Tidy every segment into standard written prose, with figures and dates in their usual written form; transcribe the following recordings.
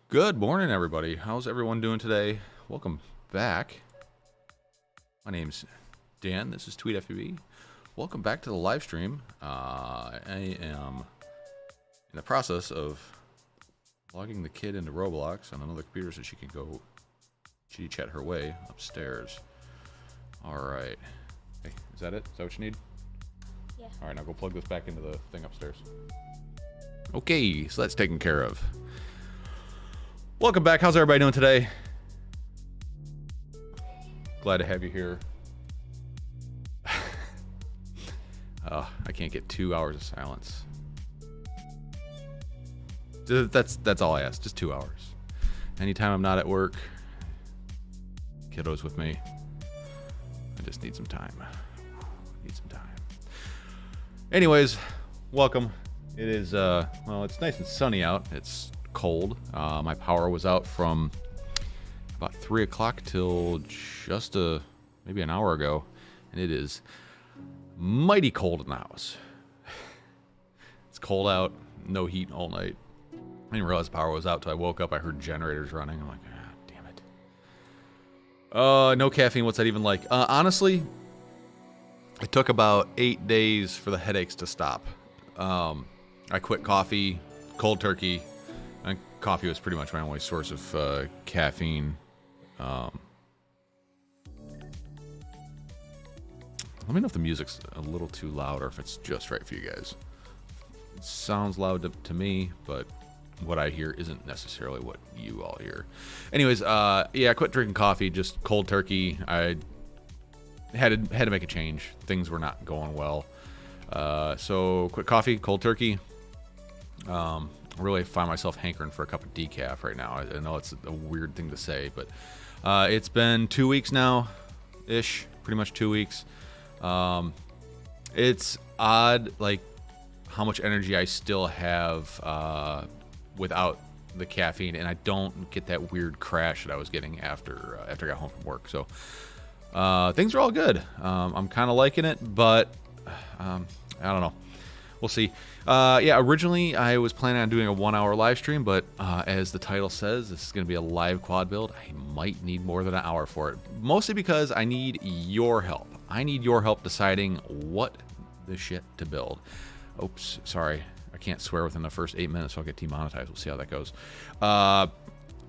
Good morning, everybody. How's everyone doing today? Welcome back. My name's Dan. This is TweetFPV. Welcome back to the live stream. I am in the process of logging the kid into Roblox on another computer so she can go chitty chat her way upstairs. All right. Hey, is that it? Is that what you need? Yeah. All right, now go plug this back into the thing upstairs. Okay, so that's taken care of. Welcome back. How's everybody doing today? Glad to have you here. I can't get 2 hours of silence. That's all I ask. Just 2 hours. Anytime I'm not at work, kiddos with me. I just need some time. Need some time. Anyways, welcome. It is well, it's nice and sunny out. It's cold. My power was out from about 3 o'clock till just maybe an hour ago, and it is mighty cold in the house. It's cold out, no heat all night. I didn't realize the power was out till I woke up. I heard generators running. I'm like, ah, damn it. No caffeine. What's that even like? Honestly, it took about 8 days for the headaches to stop. I quit coffee, cold turkey. And coffee was pretty much my only source of caffeine. Let me know if the music's a little too loud or if it's just right for you guys. It sounds loud to me, but what I hear isn't necessarily what you all hear. Anyways, yeah, I quit drinking coffee, just cold turkey. I had to make a change. Things were not going well. So quit coffee, cold turkey. Really find myself hankering for a cup of decaf right now. I know it's a weird thing to say, but it's been 2 weeks now-ish, pretty much 2 weeks. It's odd, like, how much energy I still have without the caffeine, and I don't get that weird crash that I was getting after I got home from work. So things are all good. I'm kind of liking it, but I don't know. We'll see. Yeah, originally I was planning on doing a 1 hour live stream, but as the title says, this is going to be a live quad build. I might need more than an hour for it, mostly because I need your help. I need your help deciding what the shit to build. Oops, sorry. I can't swear within the first 8 minutes, so I'll get demonetized. We'll see how that goes.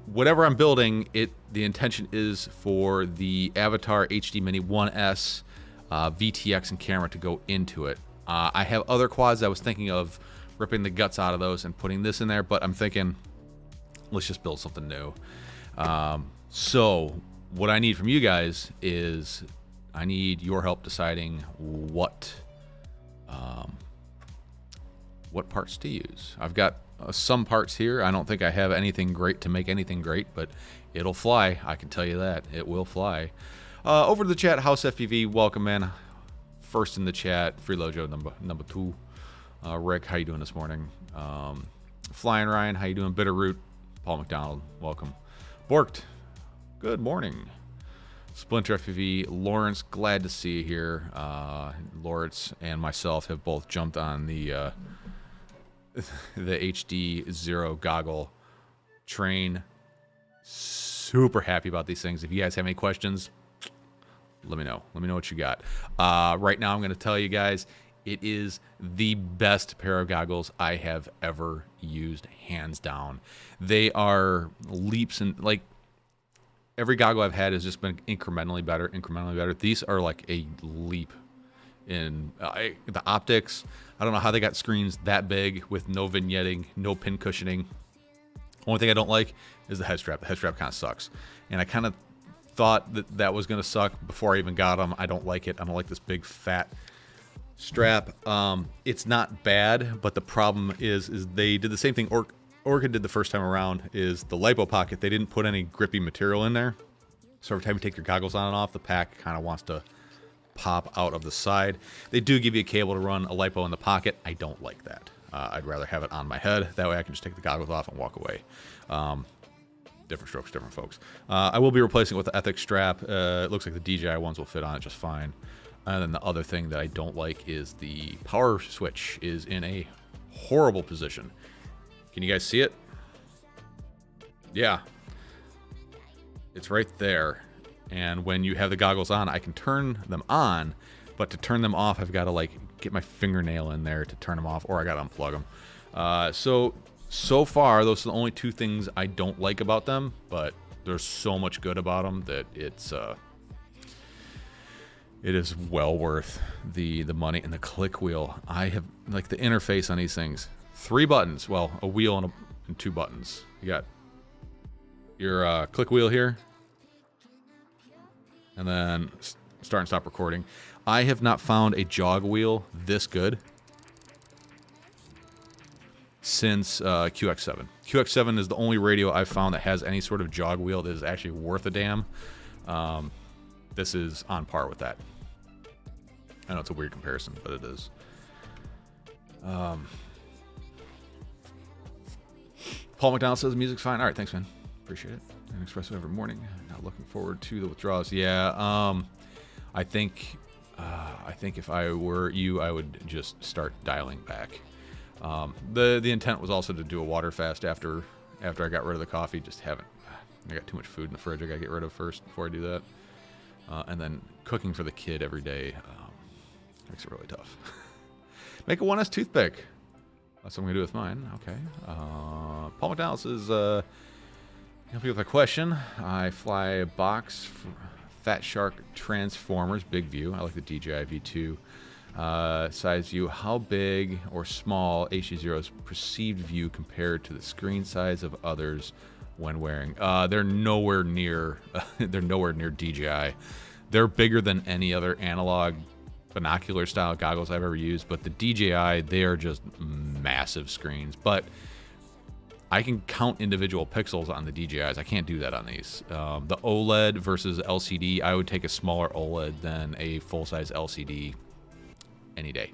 Whatever I'm building, the intention is for the Avatar HD Mini 1S VTX and camera to go into it. I have other quads I was thinking of ripping the guts out of those and putting this in there, but I'm thinking, let's just build something new. So what I need from you guys is I need your help deciding what parts to use. I've got some parts here. I don't think I have anything great to make anything great, but it'll fly. I can tell you that. It will fly. Over to the chat, House FPV, welcome, man. First in the chat, Freelojo number 2. Rick, how you doing this morning? Flying Ryan, how you doing? Bitterroot, Paul McDonald, welcome. Borked, good morning. Splinter FPV, Lawrence, glad to see you here. Lawrence and myself have both jumped on the HDZero goggle train. Super happy about these things. If you guys have any questions, let me know. Let me know what you got. Right now, I'm going to tell you guys, it is the best pair of goggles I have ever used, hands down. They are leaps and, like, every goggle I've had has just been incrementally better, incrementally better. These are like a leap in the optics. I don't know how they got screens that big with no vignetting, no pin cushioning. Only thing I don't like is the head strap. The head strap kind of sucks. And I kind of thought that was going to suck before I even got them. I don't like it. I don't like this big fat strap. It's not bad, but the problem is they did the same thing Orca did the first time around, is the lipo pocket. They didn't put any grippy material in there. So every time you take your goggles on and off, the pack kind of wants to pop out of the side. They do give you a cable to run a lipo in the pocket. I don't like that. I'd rather have it on my head. That way I can just take the goggles off and walk away. Different strokes, different folks. I will be replacing it with the Ethics strap. It looks like the DJI ones will fit on it just fine. And then the other thing that I don't like is the power switch is in a horrible position. Can you guys see it? Yeah. It's right there. And when you have the goggles on, I can turn them on, but to turn them off, I've got to like get my fingernail in there to turn them off, or I got to unplug them. So far, those are the only two things I don't like about them, but there's so much good about them that it is well worth the money. And the click wheel, I have like the interface on these things, 3 buttons, well, a wheel and 2 buttons. You got your click wheel here, and then start and stop recording. I have not found a jog wheel this good since QX7. QX7 is the only radio I've found that has any sort of jog wheel that is actually worth a damn. This is on par with that. I know it's a weird comparison, but it is. Paul McDonald says music's fine. All right, thanks, man. Appreciate it. An espresso every morning. Not looking forward to the withdrawals. Yeah, I think if I were you, I would just start dialing back. The intent was also to do a water fast after I got rid of the coffee. Just haven't. I got too much food in the fridge I gotta get rid of first before I do that. And then cooking for the kid every day makes it really tough. Make a 1S toothpick. That's what I'm gonna do with mine. Okay. Paul McDonald says, help you with a question. I fly a box for Fat Shark Transformers, big view. I like the DJI V2 size view. How big or small HDZero's perceived view compared to the screen size of others when wearing? They're nowhere near. They're nowhere near DJI. They're bigger than any other analog binocular style goggles I've ever used, but the DJI, they are just massive screens. But I can count individual pixels on the DJIs. I can't do that on these. The OLED versus LCD, I would take a smaller OLED than a full-size LCD any day.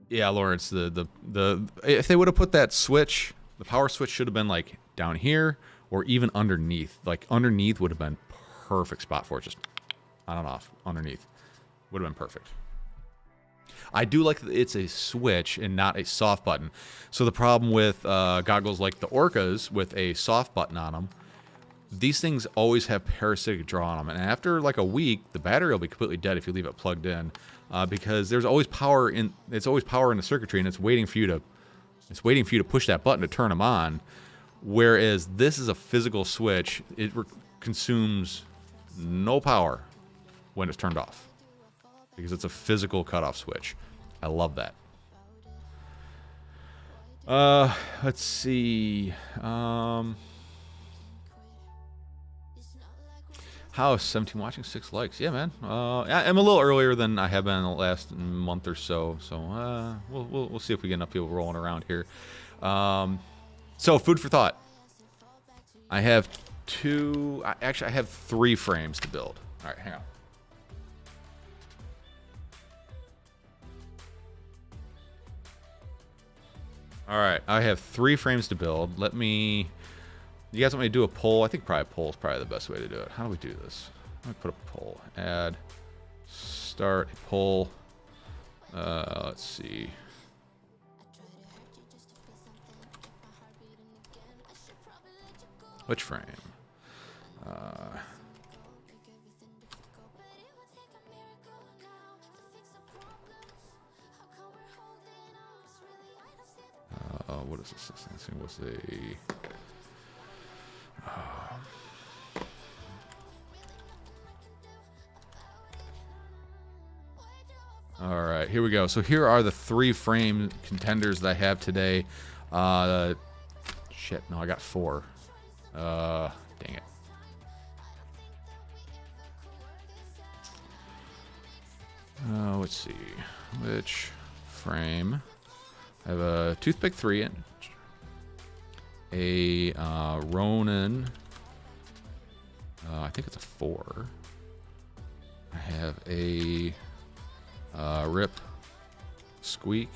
Yeah, Lawrence, the if they would have put that switch, the power switch should have been like down here or even underneath. Like underneath would have been perfect spot for it. Just on and off underneath would have been perfect. I do like that it's a switch and not a soft button. So the problem with goggles like the Orcas with a soft button on them, these things always have parasitic draw on them. And after like a week, the battery will be completely dead if you leave it plugged in, because there's always power in. It's always power in the circuitry, and it's waiting for you to push that button to turn them on. Whereas this is a physical switch. It consumes no power when it's turned off, because it's a physical cutoff switch. I love that. Let's see. How 17 watching, 6 likes. Yeah, man. I'm a little earlier than I have been in the last month or so. So we'll see if we get enough people rolling around here. So food for thought. I have I have 3 frames to build. All right, hang on. All right, I have 3 frames to build. You guys want me to do a poll? I think probably a poll is probably the best way to do it. How do we do this? Let me put a poll. Add, start a poll. Let's see. Which frame? What is this? This thing was all right, here we go. So here are the 3 frame contenders that I have today. Shit, no, I got 4. Dang it. Let's see. Which frame? I have a Toothpick 3-inch, a Ronin, I think it's a 4. I have a Rip Squeak,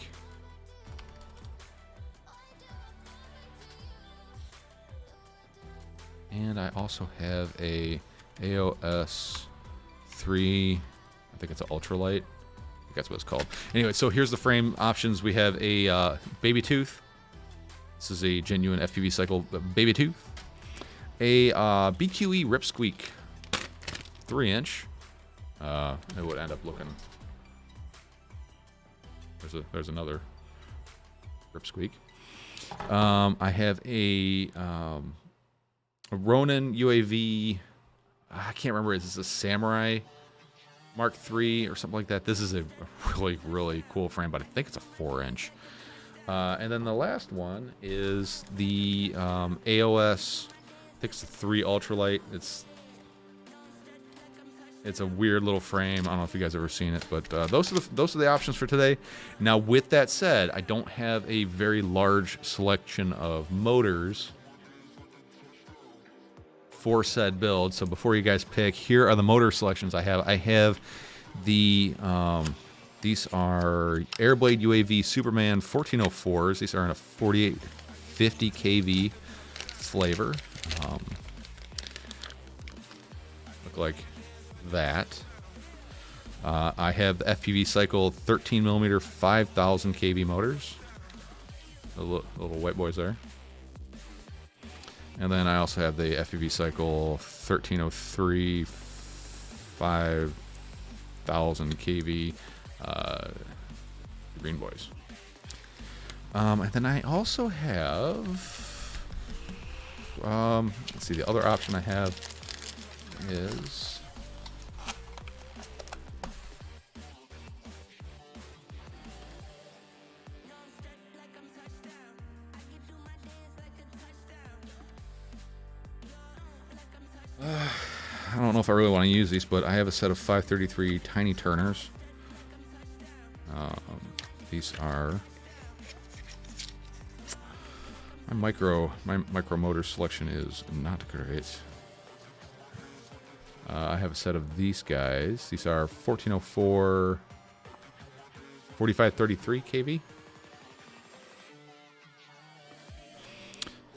and I also have a AOS 3, I think it's an ultralight. That's what it's called. Anyway, so here's the frame options. We have a baby tooth, This is a genuine FPV cycle baby tooth. A BQE Rip Squeak 3-inch. It would end up looking. There's another Rip Squeak. I have a Ronin UAV. I can't remember. Is this a Samurai Mark III or something like that? This is a really, really cool frame, but I think it's a 4-inch. And then the last one is the AOS. I think it's the 3 Ultralight. It's a weird little frame. I don't know if you guys have ever seen it, but those are the options for today. Now, with that said, I don't have a very large selection of motors for said build. So before you guys pick, here are the motor selections I have. I have the these are Airblade UAV Superman 1404s. These are in a 4850 kV flavor. Look like that. I have the FPV Cycle 13mm 5000 kV motors. The little white boys there. And then I also have the FPV Cycle 1303 5000 kV green boys. And then I also have, let's see, the other option I have is I don't know if I really want to use these, but I have a set of 533 tiny turners. These are my micro motor selection is not great. I have a set of these guys. These are 1404 4533 kV.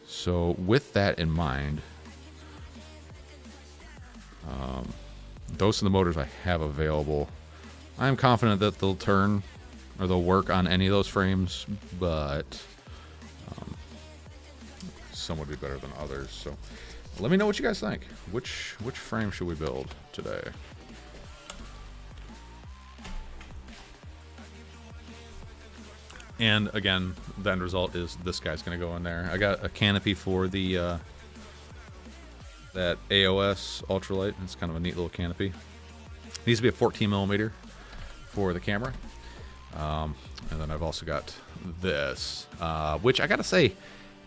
So with that in mind, those are the motors I have available. I'm confident that they'll turn or they'll work on any of those frames, but some would be better than others. So let me know what you guys think. Which frame should we build today? And again, the end result is this guy's going to go in there. I got a canopy for the that AOS Ultralight. It's kind of a neat little canopy. It needs to be a 14mm for the camera. And then I've also got this, which I gotta say,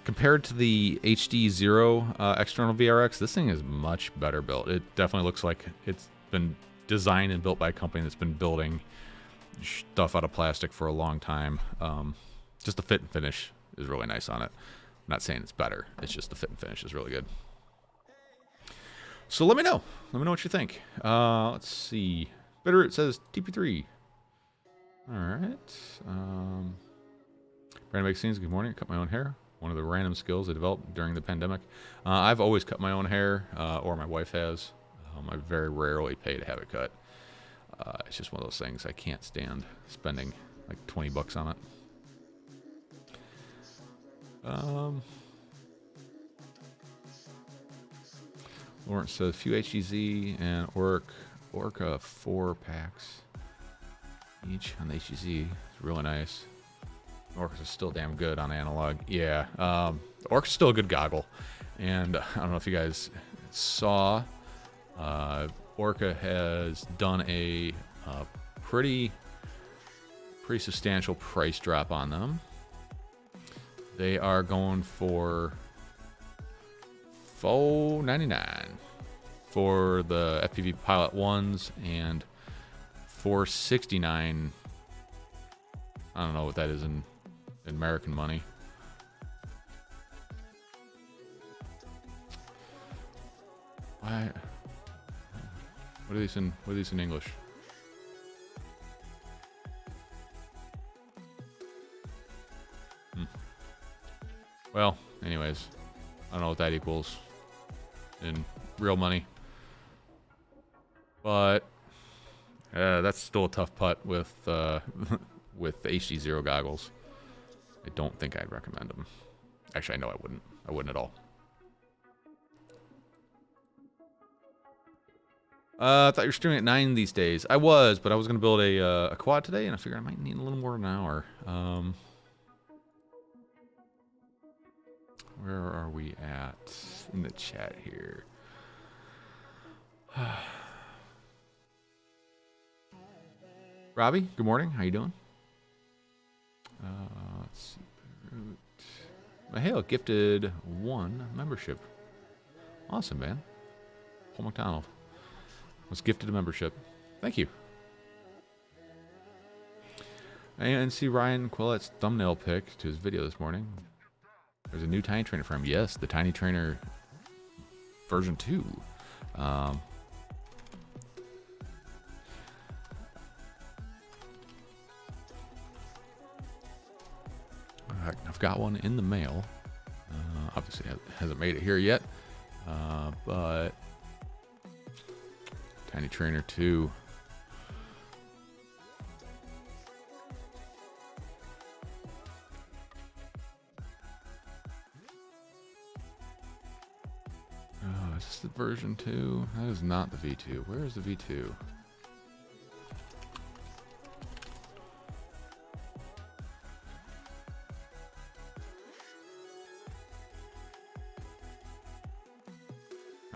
compared to the HDZero external VRX, this thing is much better built. It definitely looks like it's been designed and built by a company that's been building stuff out of plastic for a long time. Just the fit and finish is really nice on it. I'm not saying it's better. It's just the fit and finish is really good. So let me know. Let me know what you think. Let's see. Bitterroot says TP3. All right. Brandon Magazines, good morning. I cut my own hair. One of the random skills I developed during the pandemic. I've always cut my own hair, or my wife has. I very rarely pay to have it cut. It's just one of those things I can't stand spending like 20 bucks on it. Lawrence says few HDZ and Orca 4 packs each on the HDZ. It's really nice. Orcas are still damn good on analog. Yeah, Orca's still a good goggle. And I don't know if you guys saw, Orca has done a pretty substantial price drop on them. They are going for $4.99 for the FPV Pilot 1s and $4.69. I don't know what that is in American money. Why? What are these in? What are these in English? Well, anyways, I don't know what that equals in real money, but that's still a tough putt with with the HDZero goggles. I don't think I'd recommend them. Actually, I know I wouldn't. I wouldn't at all. I thought you were streaming at 9 these days. I was, but I was going to build a quad today, and I figured I might need a little more than an hour. Where are we at in the chat here? Robbie, good morning. How you doing? Let's see. Mahale gifted 1 membership. Awesome, man. Paul McDonald was gifted a membership. Thank you. And see Ryan Quillet's thumbnail pick to his video this morning. There's a new Tiny Trainer for him. Yes, the Tiny Trainer version 2. I've got one in the mail. Obviously, it hasn't made it here yet. But Tiny Trainer 2. Oh, is this the version 2? That is not the V2. Where is the V2?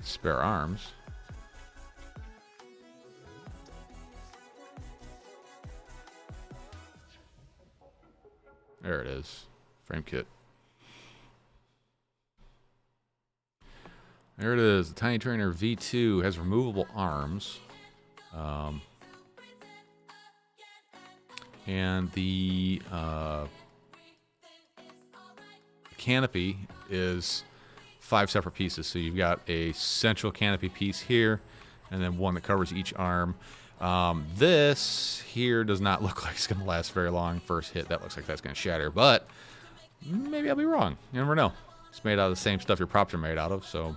Spare arms. There it is. Frame kit. There it is. The Tiny Trainer V2 has removable arms. And the canopy is 5 separate pieces. So you've got a central canopy piece here, and then one that covers each arm. This here does not look like it's going to last very long. First hit, that looks like that's going to shatter, but maybe I'll be wrong. You never know. It's made out of the same stuff your props are made out of, so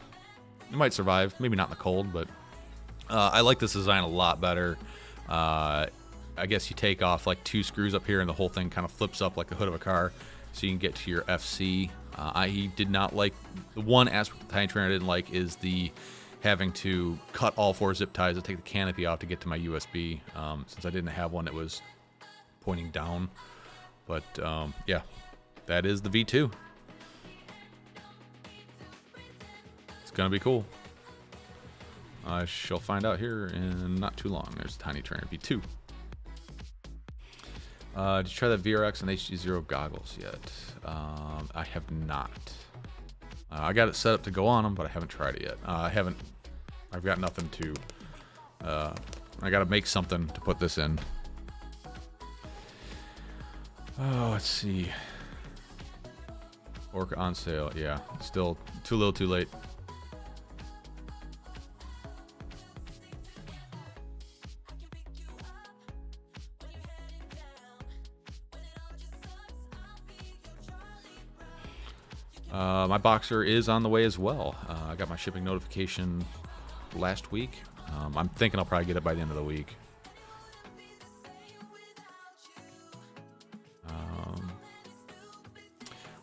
it might survive. Maybe not in the cold, but I like this design a lot better. I guess you take off like 2 screws up here, and the whole thing kind of flips up like the hood of a car, so you can get to your FC. I did not like the one aspect of the Tiny Trainer I didn't like is the having to cut all 4 zip ties to take the canopy off to get to my USB, since I didn't have one that was pointing down. But yeah, that is the V2. It's gonna be cool. I shall find out here in not too long. There's Tiny Trainer V2. Did you try that VRX and HDZero goggles yet? I have not. I got it set up to go on them, but I haven't tried it yet. I've got nothing to. I got to make something to put this in. Oh, let's see. Orca on sale. Yeah, still too little, too late. My boxer is on the way as well. I got my shipping notification last week. I'm thinking I'll probably get it by the end of the week.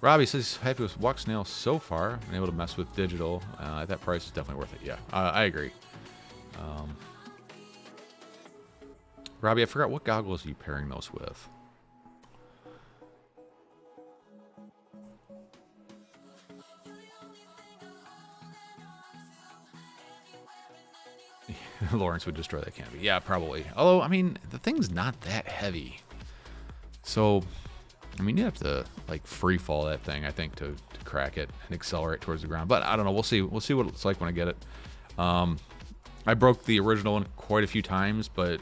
Robbie says happy with Walk Snail so far. Been able to mess with digital. At that price, it's definitely worth it. Yeah, I agree. Robbie, I forgot what goggles are you pairing those with? Lawrence would destroy that canopy. Yeah, probably. Although, I mean, the thing's not that heavy. So, I mean, you have to, like, free fall that thing, I think, to crack it and accelerate towards the ground. But I don't know. We'll see. We'll see what it's like when I get it. I broke the original one quite a few times, but,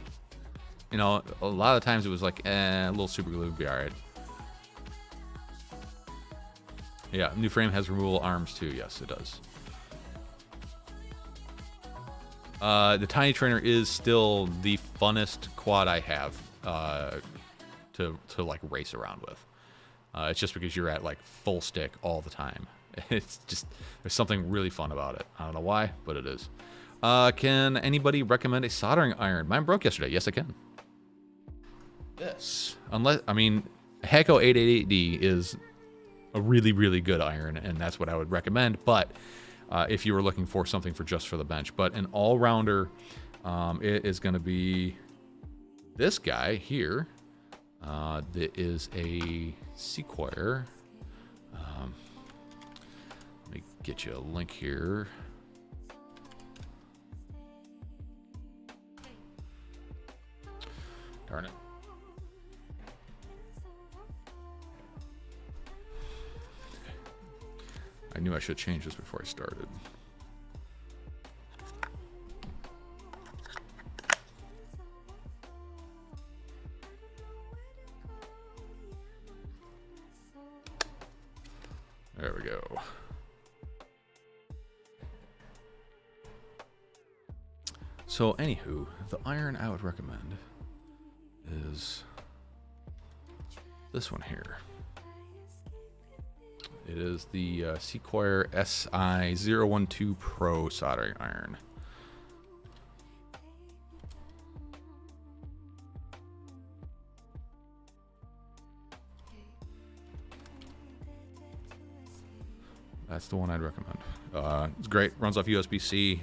you know, a lot of the times it was like, a little super glue would be all right. Yeah, new frame has removable arms, too. Yes, it does. The Tiny Trainer is still the funnest quad I have to like race around with. It's just because you're at like full stick all the time. It's just, there's something really fun about it. I don't know why, but it is. Can anybody recommend a soldering iron? Mine broke yesterday. Yes, I can. This, unless, I mean, Hecko 888D is a really, really good iron, and that's what I would recommend. But if you were looking for something for just for the bench, but an all-rounder, it is going to be this guy here. That is a Sequoia. Let me get you a link here. Darn it. I knew I should change this before I started. There we go. So, anywho, the iron I would recommend is this one here. It is the Sequoia SI012 Pro soldering iron. That's the one I'd recommend. It's great. Runs off USB-C.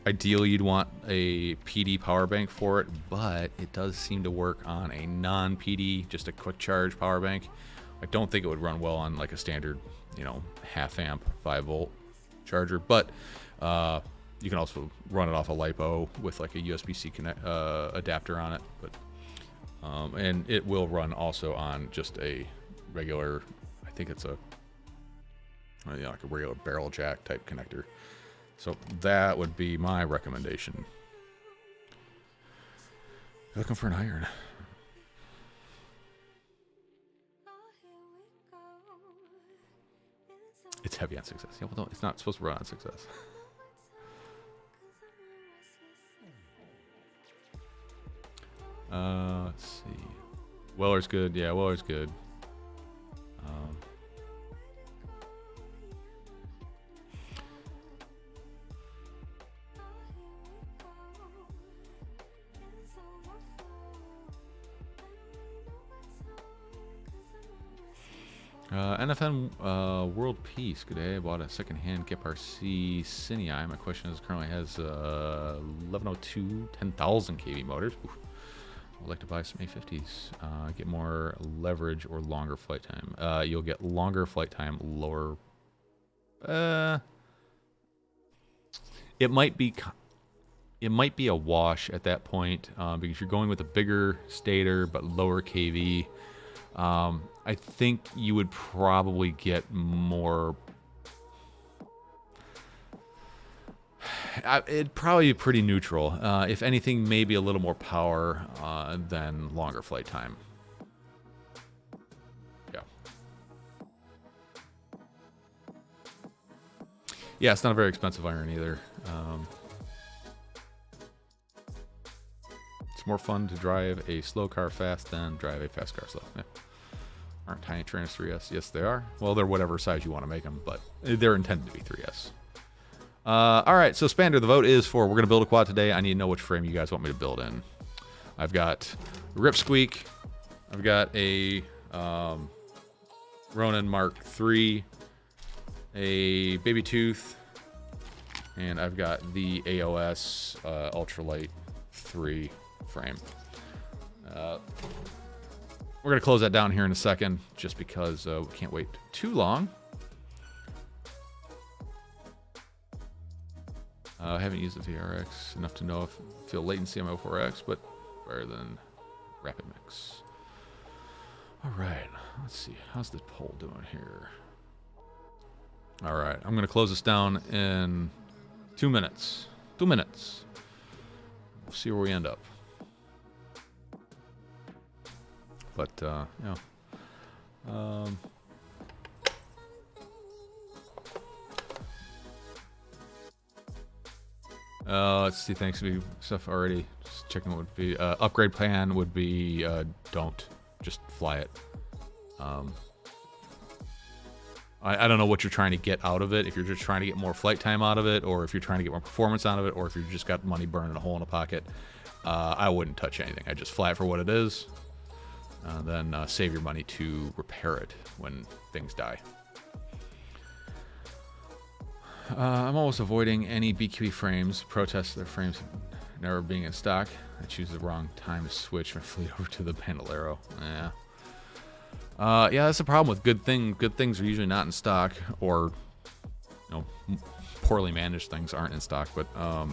Ideally, you'd want a PD power bank for it, but it does seem to work on a non-PD, just a quick charge power bank. I don't think it would run well on like a standard, you know, half amp 5-volt charger, but you can also run it off a LiPo with like a USB-C adapter on it. But and it will run also on just a regular, I think it's a like a regular barrel jack type connector. So that would be my recommendation. You're looking for an iron. It's heavy on success. Yeah, well, no, it's not supposed to run on success. Let's see. Weller's good. Yeah, Weller's good. NFN World Peace. Good day. I bought a secondhand GEP-RC Cinei. My question is, currently has 1102 10,000 kV motors. Oof. I'd like to buy some A50s. Get more leverage or longer flight time. You'll get longer flight time, lower. It might be a wash at that point because you're going with a bigger stator but lower kV. I think you would probably get more. It'd probably be pretty neutral. If anything, maybe a little more power than longer flight time. Yeah. Yeah, it's not a very expensive iron either. It's more fun to drive a slow car fast than drive a fast car slow. Yeah. Aren't tiny trainers 3S? Yes, they are. Well, they're whatever size you want to make them, but they're intended to be 3S. All right, so Spander, the vote is for, we're going to build a quad today. I need to know which frame you guys want me to build in. I've got Ripsqueak. I've got a Ronin Mark III, a Baby Tooth, and I've got the AOS Ultralight 3 frame. We're going to close that down here in a second, just because we can't wait too long. I haven't used the VRX enough to know if I feel latency on my 4X, but better than Rapid Mix. All right, let's see. How's the poll doing here? All right, I'm going to close this down in 2 minutes. 2 minutes. We'll see where we end up. But, you know. Let's see. Thanks to stuff already. Just checking what would be upgrade plan would be don't just fly it. I don't know what you're trying to get out of it. If you're just trying to get more flight time out of it, or if you're trying to get more performance out of it, or if you've just got money burning a hole in a pocket, I wouldn't touch anything. I just fly it for what it is. then save your money to repair it when things die. I'm almost avoiding any BQE frames. Protest their frames never being in stock. I choose the wrong time to switch my fleet over to the Bandolero. Yeah. Yeah, that's the problem with good things. Good things are usually not in stock, or poorly managed things aren't in stock. But I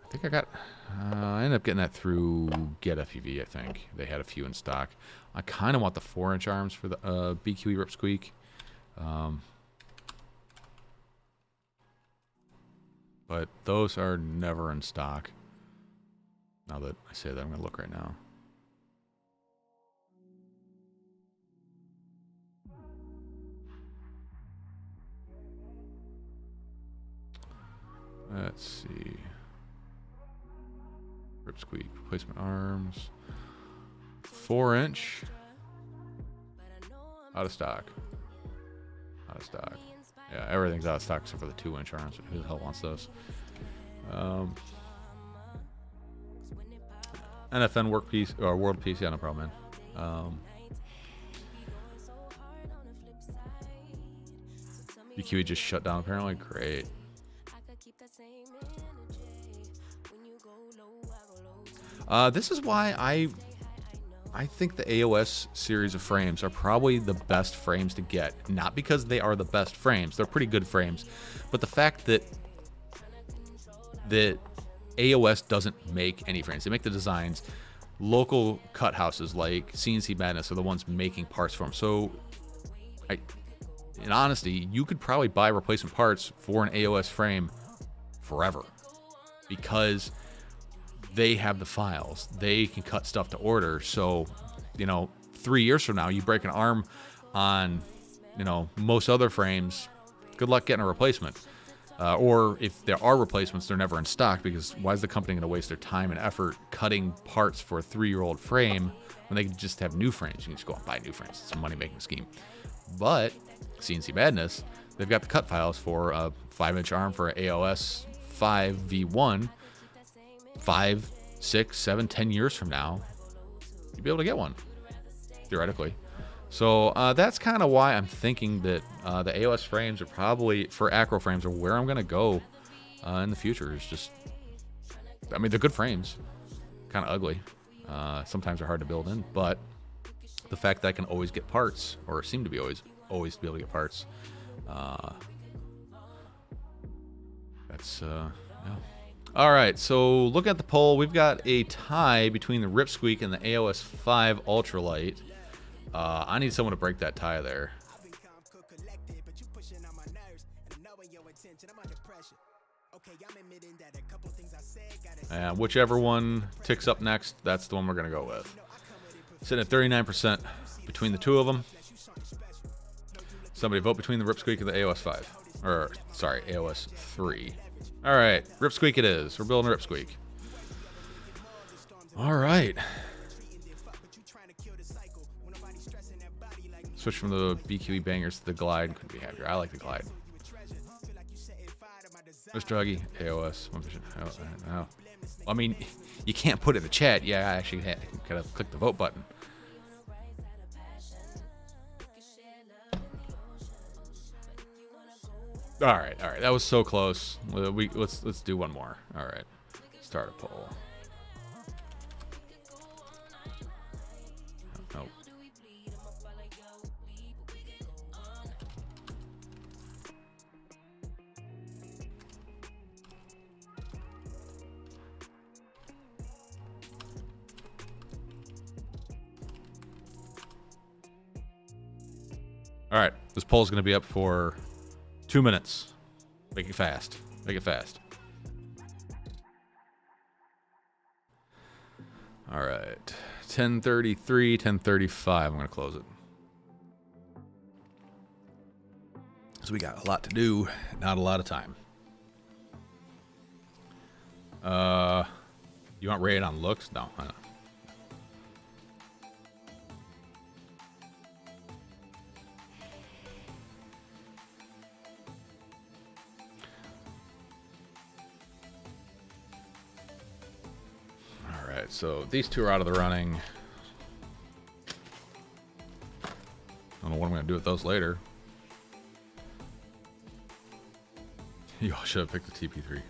think I ended up getting that through Get FUV. I think they had a few in stock. I kind of want the 4-inch arms for the BQE Ripsqueak. But those are never in stock. Now that I say that, I'm going to look right now. Let's see. Ripsqueak replacement arms. 4-inch. Out of stock. Out of stock. Yeah, everything's out of stock except for the 2-inch arms. Who the hell wants those? NFN work piece or world piece, yeah, no problem, man. BQE just shut down apparently. Great. This is why I think the AOS series of frames are probably the best frames to get. Not because they are the best frames. They're pretty good frames. But the fact that AOS doesn't make any frames. They make the designs. Local cut houses like CNC Madness are the ones making parts for them. So, in honesty, you could probably buy replacement parts for an AOS frame forever. Because they have the files. They can cut stuff to order. So, 3 years from now, you break an arm on, most other frames, good luck getting a replacement. Or if there are replacements, they're never in stock, because why is the company going to waste their time and effort cutting parts for a 3-year-old frame when they can just have new frames? You can just go out and buy new frames. It's a money-making scheme. But CNC Madness, they've got the cut files for a 5-inch arm for an AOS 5 V1. 5, 6, 7, 10 years from now, you'd be able to get one, theoretically. So that's kind of why I'm thinking that the AOS frames are probably, for acro frames, are where I'm going to go in the future. It's just, they're good frames, kind of ugly. Sometimes they're hard to build in, but the fact that I can always get parts, or seem to be always be able to get parts, that's, yeah. All right, so look at the poll. We've got a tie between the Ripsqueak and the AOS 5 Ultralight. I need someone to break that tie there. And whichever one ticks up next, that's the one we're going to go with. Sitting at 39% between the two of them. Somebody vote between the Ripsqueak and the AOS 5. Or, sorry, AOS 3. All right, Ripsqueak it is. We're building Ripsqueak. All right. Switch from the BQE bangers to the Glide. Couldn't be happier. I like the Glide. Mr. Huggy, AOS. Oh. I mean, you can't put it in the chat. Yeah, I actually could have clicked the vote button. All right. That was so close. Let's do one more. All right. Start a poll. Nope. All right. This poll is going to be up for 2 minutes. Make it fast. Make it fast. All right. 10:33, 10:35. I'm going to close it. So we got a lot to do, not a lot of time. You want rated on looks? No, I don't. So these two are out of the running. know what I'm going to do with those later. You all should have picked the TP3.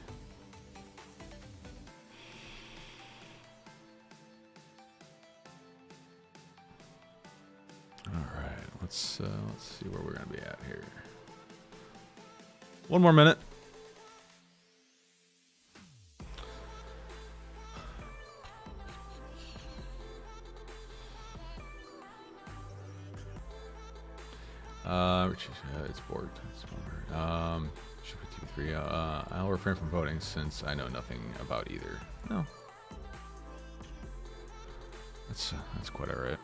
Alright, let's see where we're going to be at here. One more minute. It's bored. Should put TP3. I'll refrain from voting since I know nothing about either. No. That's quite alright.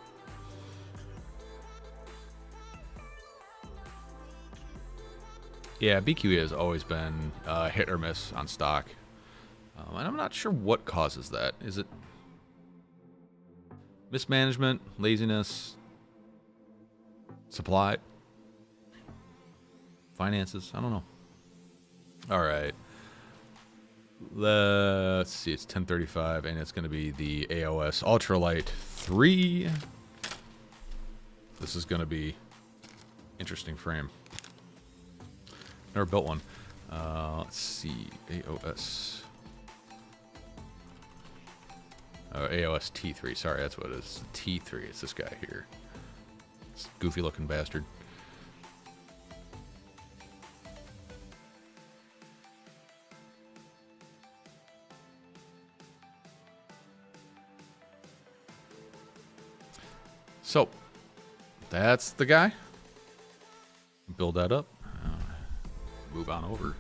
Yeah, BQE has always been hit or miss on stock. And I'm not sure what causes that. Is it mismanagement, laziness, supply, finances? I don't know. All right. Let's see. It's 10:35, and it's going to be the AOS Ultralight 3. This is going to be interesting frame. Never built one. Let's see. AOS. Oh, AOS T3. Sorry, that's what it is. T3. It's this guy here. This goofy looking bastard. So, that's the guy. Build that up. Move on over.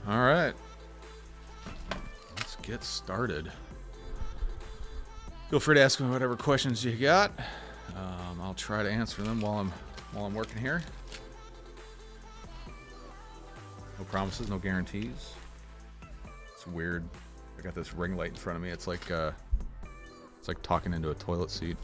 All right. Let's get started. Feel free to ask me whatever questions you got. I'll try to answer them while I'm working here. No promises, no guarantees. It's weird. I got this ring light in front of me. It's like talking into a toilet seat.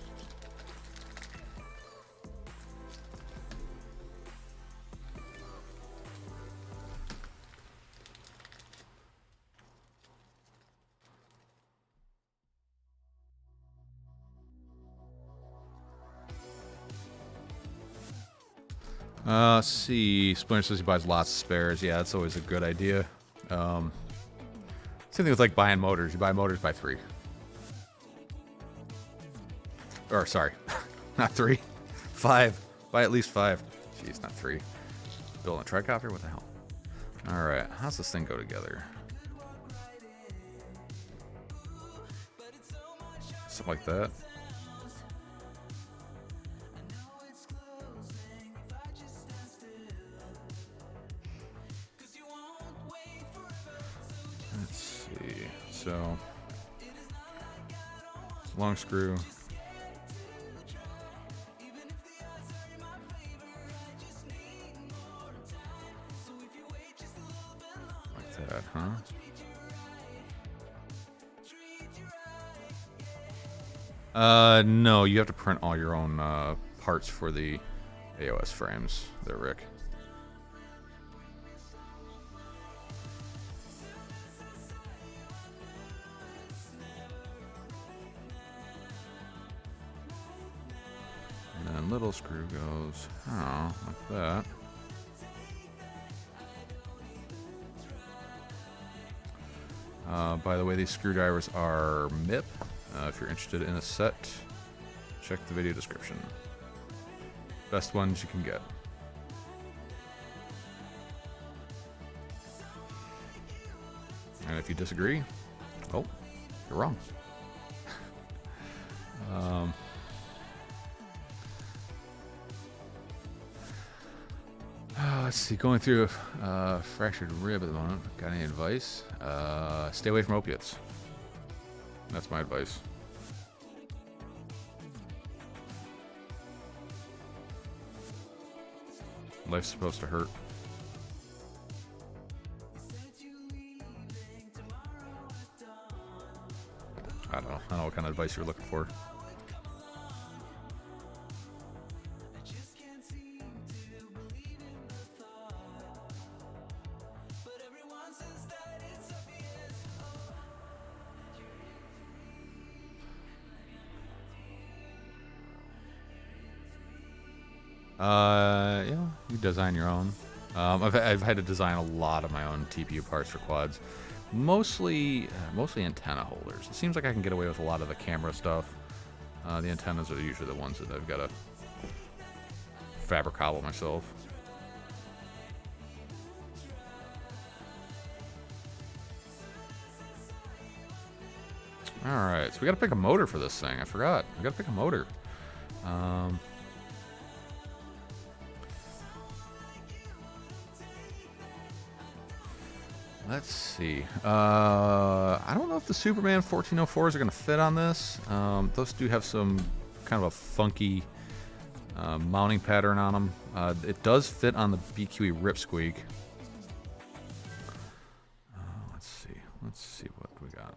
Let's see. Splinter says he buys lots of spares. Yeah, that's always a good idea. Same thing with like buying motors. You buy motors by 3. Or sorry, not 3. 5. Buy at least 5. Jeez, not 3. Building a tricopter? What the hell? All right, how's this thing go together? Something like that. So, long screw. Like that, huh? No, you have to print all your own parts for the AOS frames there, Rick. Little screw goes, oh, like that. By the way, these screwdrivers are MIP. If you're interested in a set, check the video description. Best ones you can get. And if you disagree, oh, you're wrong. Let's see, going through a fractured rib at the moment. Got any advice? Stay away from opiates. That's my advice. Life's supposed to hurt. I don't know what kind of advice you're looking for. Yeah, you design your own. I've had to design a lot of my own TPU parts for quads. Mostly antenna holders. It seems like I can get away with a lot of the camera stuff. The antennas are usually the ones that I've got to fabric cobble myself. Alright, so we gotta pick a motor for this thing. I forgot. We gotta pick a motor. Let's see. I don't know if the Superman 1404s are gonna fit on this. Those do have some kind of a funky mounting pattern on them. It does fit on the BQE Ripsqueak. Let's see. Let's see what we got.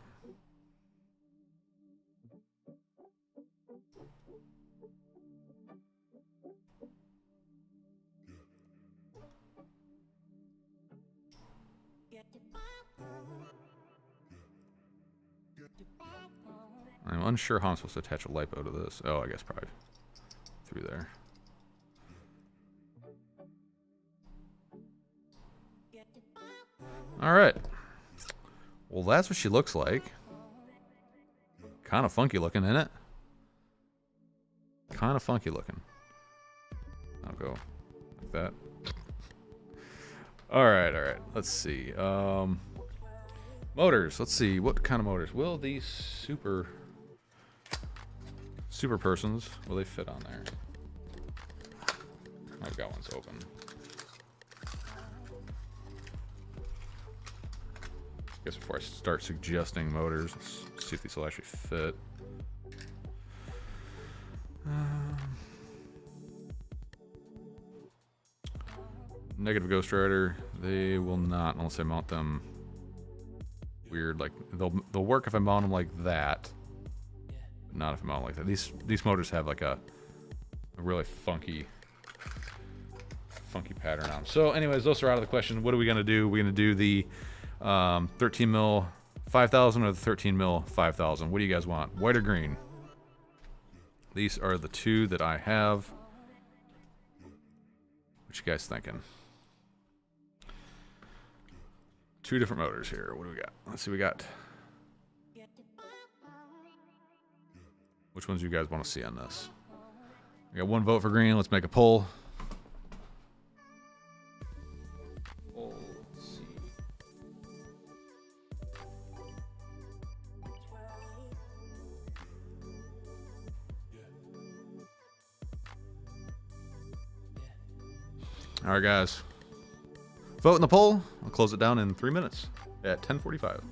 I'm unsure how I'm supposed to attach a lipo to this. Oh, I guess probably through there. Alright. Well, that's what she looks like. Kind of funky looking, isn't it? Kind of funky looking. I'll go like that. Alright, alright. Let's see. Motors. Let's see. What kind of motors? Will these super persons, will they fit on there? I've got ones open. I guess before I start suggesting motors, let's see if these will actually fit. Negative Ghost Rider, they will not unless I mount them weird. Like they'll work if I mount them like that, but not if I mount them like that. These motors have like a really funky pattern on them. So, anyways, those are out of the question. What are we gonna do? We're gonna do the 13 mil 5000 or the 13 mil 5000. What do you guys want? White or green? These are the two that I have. What you guys thinking? Two different motors here. What do we got? Let's see. We got. Which ones do you guys want to see on this? We got one vote for green. Let's make a poll. Let's see. All right, guys. Vote in the poll. I'll close it down in 3 minutes at 10:45.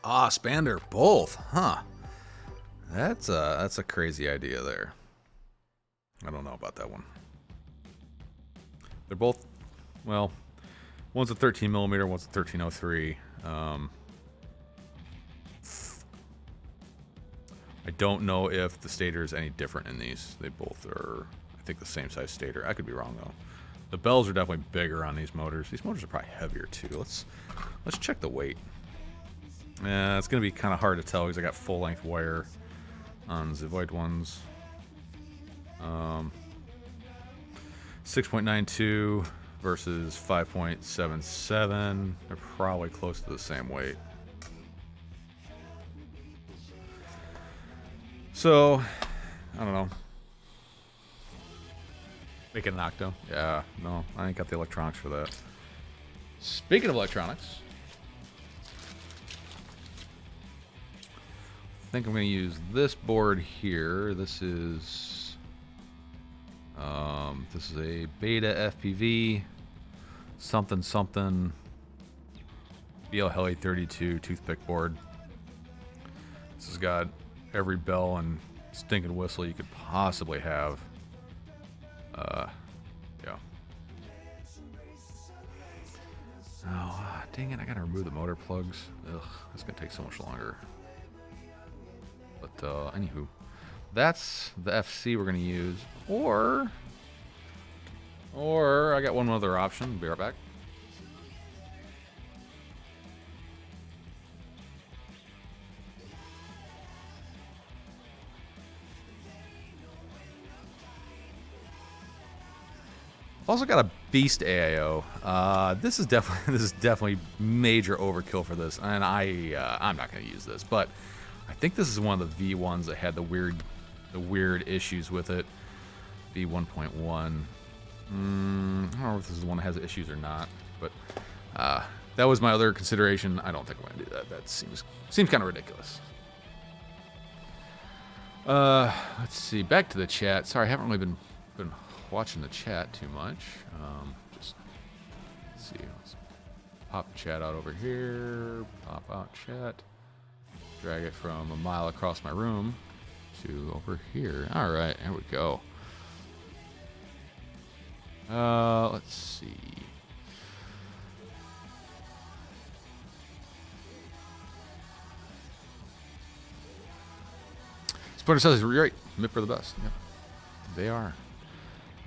Ah, Spander, both, huh? That's a crazy idea there. I don't know about that one. They're both, well, one's a 13 millimeter, one's a 1303. I don't know if the stator is any different in these. They both are, I think, the same size stator. I could be wrong though. The bells are definitely bigger on these motors. These motors are probably heavier too. Let's check the weight. Yeah, it's gonna be kind of hard to tell because I got full length wire on the Void ones. 6.92 versus 5.77. They're probably close to the same weight. So, I don't know. Make it an octo. Yeah, no, I ain't got the electronics for that. Speaking of electronics, I think I'm going to use this board here. This is a Beta FPV something BL Heli 32 toothpick board. This has got every bell and stinking whistle you could possibly have. Yeah. Oh, dang it, I gotta remove the motor plugs. Ugh, that's gonna take so much longer. But, anywho, that's the FC we're gonna use. Or I got one other option. Be right back. Also got a beast AIO. This is definitely major overkill for this, and I'm not going to use this, but I think this is one of the V1s that had the weird issues with it. V1.1. I don't know if this is the one that has issues or not, but that was my other consideration. I don't think I'm going to do that. That seems kind of ridiculous. Let's see. Back to the chat. Sorry, I haven't really been watching the chat too much. Just let's see. Let's pop the chat out over here. Pop out chat. Drag it from a mile across my room to over here. All right, there we go. Let's see. Splinter says, "You're right. MIP are the best." Yep, they are.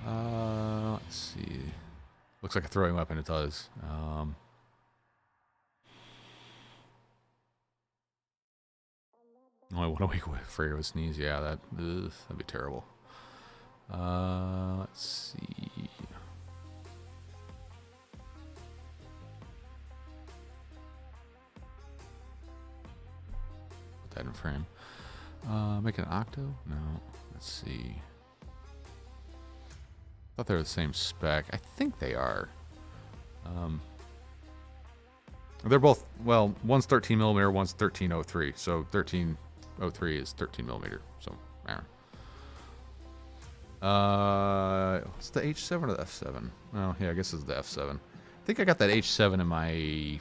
Let's see. Looks like a throwing weapon. It does. Only 1 week for a sneeze. Yeah, that'd be terrible. Let's see. Put that in frame. Make an octo? No. Let's see. I thought they were the same spec. I think they are. They're both, well, one's 13 millimeter, one's 1303. So 1303 is 13 millimeter. So, what's the H7 or the F7? Oh, yeah, I guess it's the F7. I think I got that H7 in my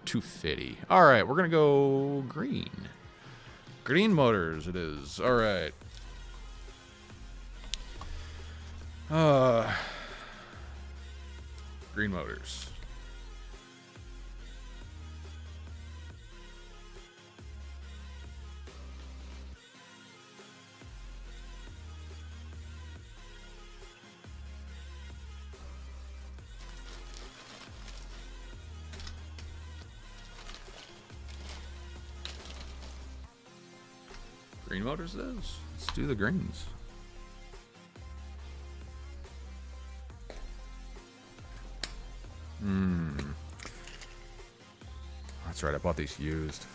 250. All right, we're going to go green. Green motors it is. All right. Green motors. Green motors it is. Let's do the greens. That's right, I bought these used.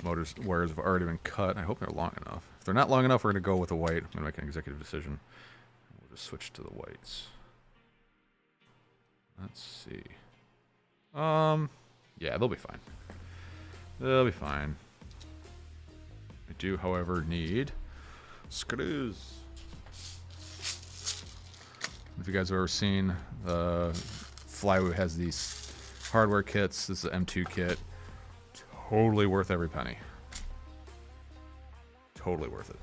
Wires have already been cut. I hope they're long enough. If they're not long enough, we're going to go with the white. I'm going to make an executive decision. We'll just switch to the whites. Let's see. Yeah, they'll be fine. They'll be fine. I do, however, need screws. If you guys have ever seen Flywoo has these hardware kits. This is an M2 kit. Totally worth every penny. Totally worth it.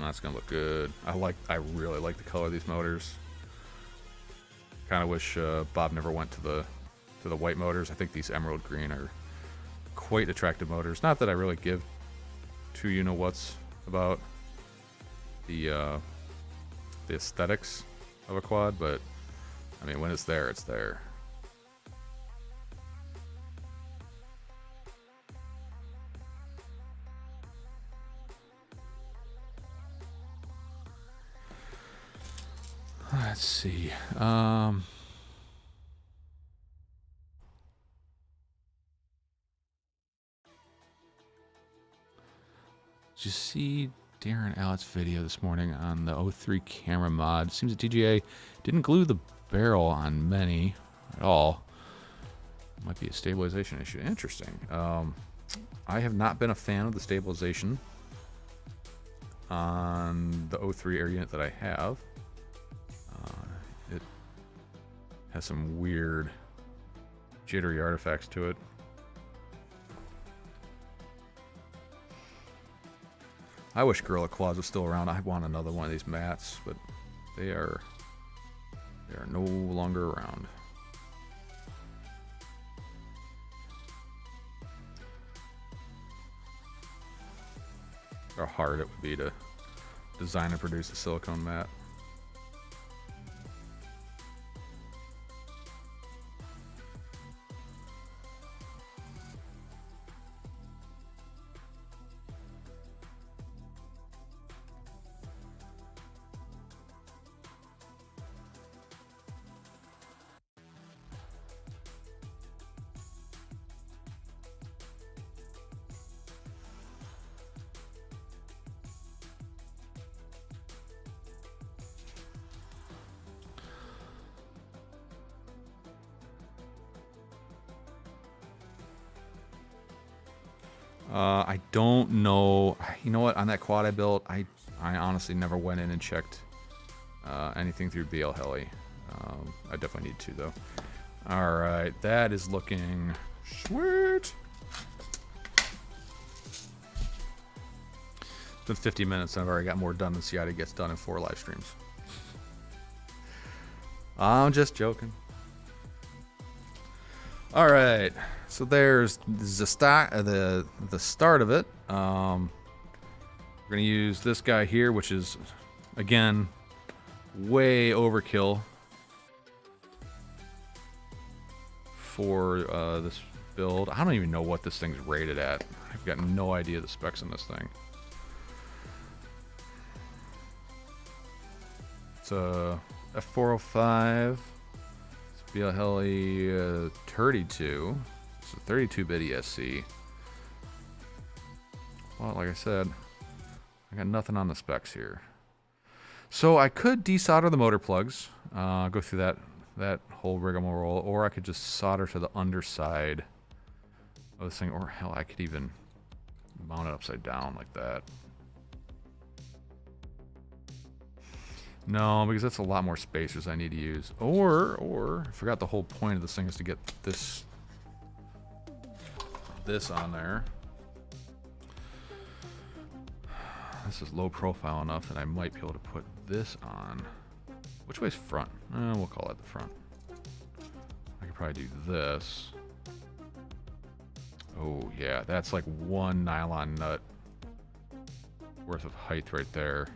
That's gonna look good. I really like the color of these motors. Kind of wish Bob never went to the white motors. I think these emerald green are quite attractive motors. Not that I really give two you-know-whats about the aesthetics of a quad, but I mean, when it's there, it's there. Let's see. Did you see Darren Allett's video this morning on the 03 camera mod? Seems that TGA didn't glue the barrel on many at all. Might be a stabilization issue. Interesting. I have not been a fan of the stabilization on the 03 air unit that I have. It has some weird jittery artifacts to it. I wish Gorilla Claws was still around. I want another one of these mats, but they are no longer around. How hard it would be to design and produce a silicone mat. I don't know. You know what? On that quad I built, I honestly never went in and checked anything through BL Heli. I definitely need to, though. All right, that is looking sweet. It's been 50 minutes, and I've already got more done than Ciata gets done in 4 live streams. I'm just joking. All right, so there's the start of the start of it. We're gonna use this guy here, which is again way overkill for this build. I don't even know what this thing's rated at. I've got no idea the specs on this thing. It's a F405. BL Heli 32. It's a 32-bit ESC. Well, like I said, I got nothing on the specs here. So I could desolder the motor plugs, go through that whole rigmarole, or I could just solder to the underside of this thing, or hell, I could even mount it upside down like that. No, because that's a lot more spacers I need to use. Or I forgot the whole point of this thing is to get this on there. This is low profile enough that I might be able to put this on. Which way's front? We'll call it the front. I could probably do this. Oh yeah, that's like 1 nylon nut worth of height right there.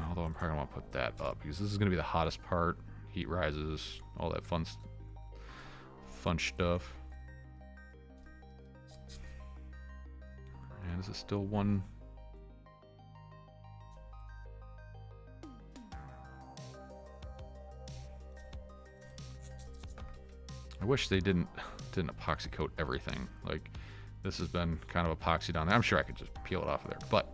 Although I'm probably going to put that up because this is going to be the hottest part. Heat rises, all that fun stuff. And this is still one. I wish they didn't epoxy coat everything. Like this has been kind of epoxied on there. I'm sure I could just peel it off of there, but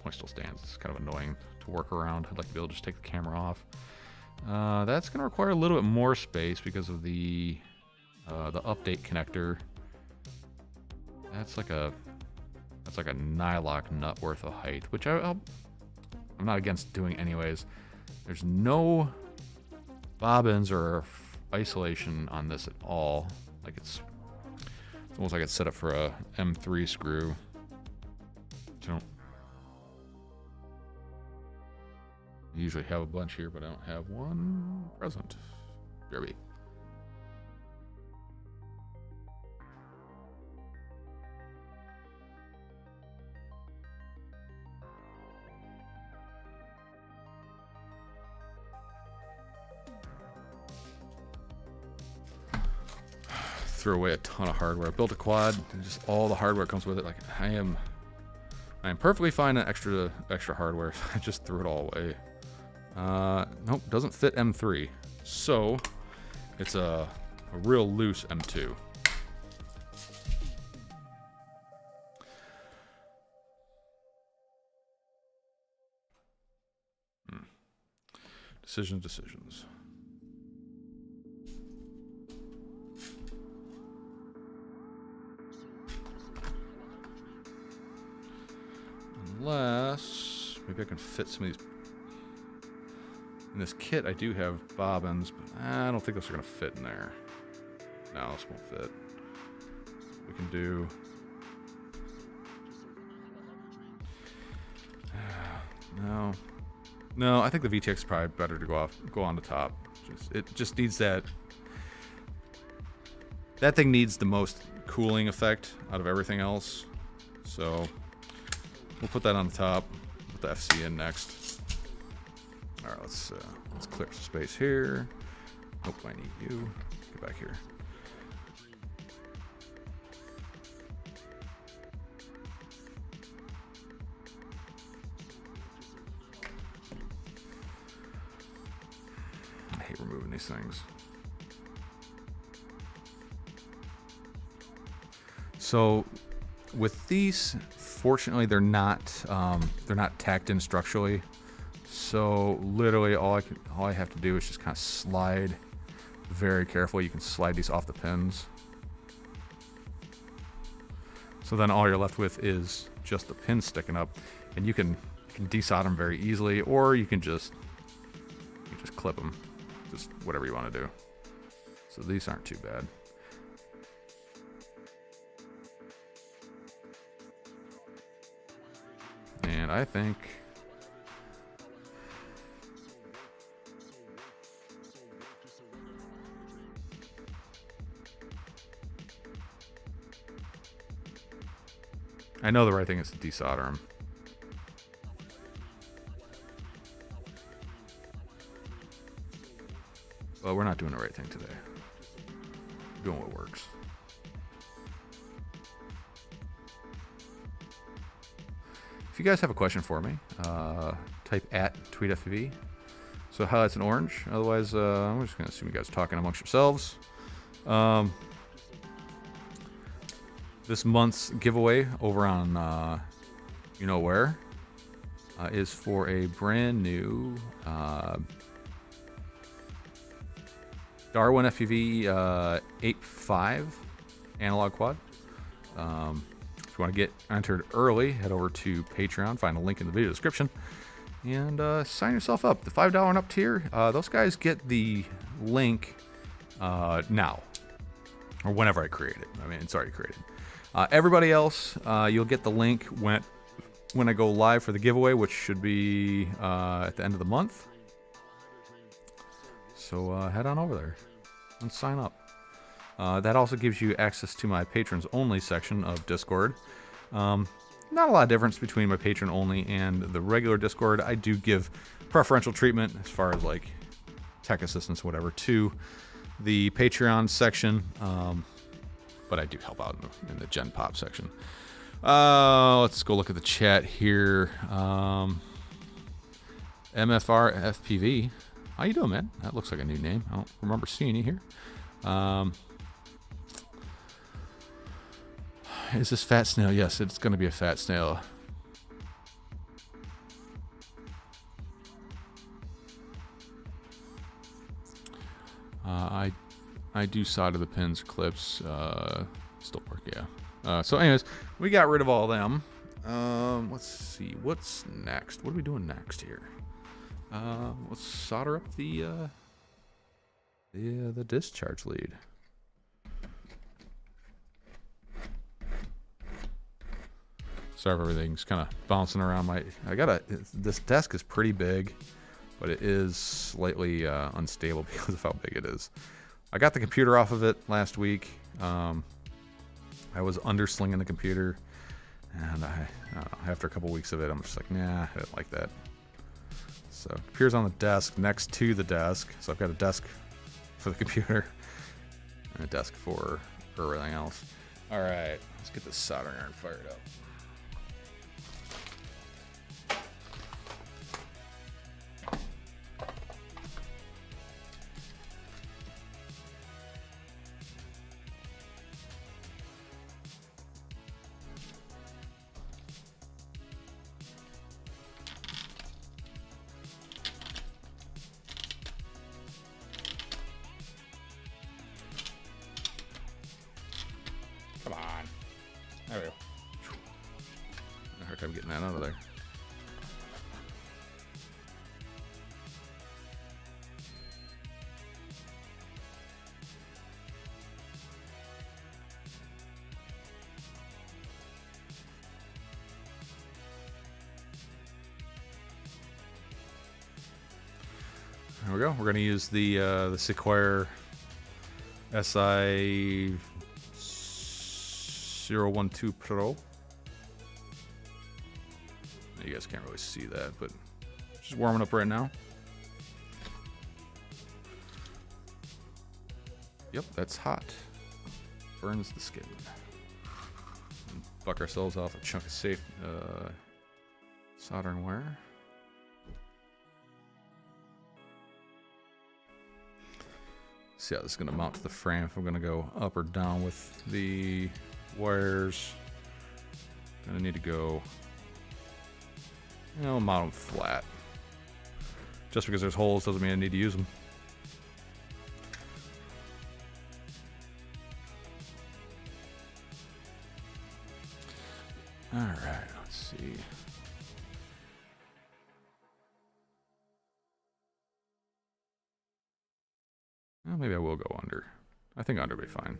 point still stands. It's kind of annoying to work around. I'd like to be able to just take the camera off. That's going to require a little bit more space because of the update connector. That's like a nylock nut worth of height, which I'm not against doing anyways. There's no bobbins or isolation on this at all. Like it's almost like it's set up for a M3 screw. So I usually have a bunch here, but I don't have one present. Derby. Threw away a ton of hardware. I built a quad and just all the hardware comes with it. Like I am perfectly fine on extra hardware. I just threw it all away. Nope, doesn't fit M3. So it's a real loose M2. Decisions. Unless maybe I can fit some of these In this kit, I do have bobbins, but I don't think those are going to fit in there. No, this won't fit. We can do... No. No, I think the VTX is probably better to go on the top. It just needs that... That thing needs the most cooling effect out of everything else. So, we'll put that on the top. Put the FC in next. Alright, let's clear some space here. Nope, I need you. Get back here. I hate removing these things. So with these, fortunately, they're not tacked in structurally. So literally, all I have to do is just kind of slide very carefully. You can slide these off the pins. So then all you're left with is just the pins sticking up, and you can desolder them very easily, or you can just clip them, just whatever you want to do. So these aren't too bad. And I think I know the right thing is to desolder them. But we're not doing the right thing today. We're doing what works. If you guys have a question for me, type @tweetfv. So highlights in orange. Otherwise, I'm just going to assume you guys are talking amongst yourselves. This month's giveaway over on you know where is for a brand new Darwin FPV 8.5 analog quad. If you want to get entered early, head over to Patreon, find a link in the video description, and sign yourself up. The $5 and up tier, those guys get the link now, or whenever I create it. I mean, it's already created. Everybody else, you'll get the link when I go live for the giveaway, which should be at the end of the month. So head on over there and sign up. That also gives you access to my patrons only section of Discord. Not a lot of difference between my patron only and the regular Discord. I do give preferential treatment as far as like tech assistance, whatever, to the Patreon section. But I do help out in the Gen Pop section. Let's go look at the chat here. MFR FPV. How you doing, man? That looks like a new name. I don't remember seeing you here. Is this fat snail? Yes, it's going to be a fat snail. I do solder the pins, clips, still work, yeah. So anyways, we got rid of all them. Let's see, what's next? What are we doing next here? Let's solder up the discharge lead. Sorry if everything's kind of bouncing around. This desk is pretty big, but it is slightly unstable because of how big it is. I got the computer off of it last week. I was underslinging the computer, and I don't know, after a couple weeks of it, I'm just like, nah, I didn't like that. So computer's on the desk next to the desk. So I've got a desk for the computer and a desk for everything else. All right, let's get this soldering iron fired up. Come on. There we go. There we go. We're going to use the Sequire SI 012 Pro. You guys can't really see that, but just warming up right now. Yep, that's hot. Burns the skin. And buck ourselves off a chunk of safe soldering wire. See how this is going to mount to the frame. If I'm going to go up or down with the wires, I'm going to need to go, you know, mount them flat. Just because there's holes doesn't mean I need to use them. All right, let's see. Well, maybe I will go under. I think under will be fine.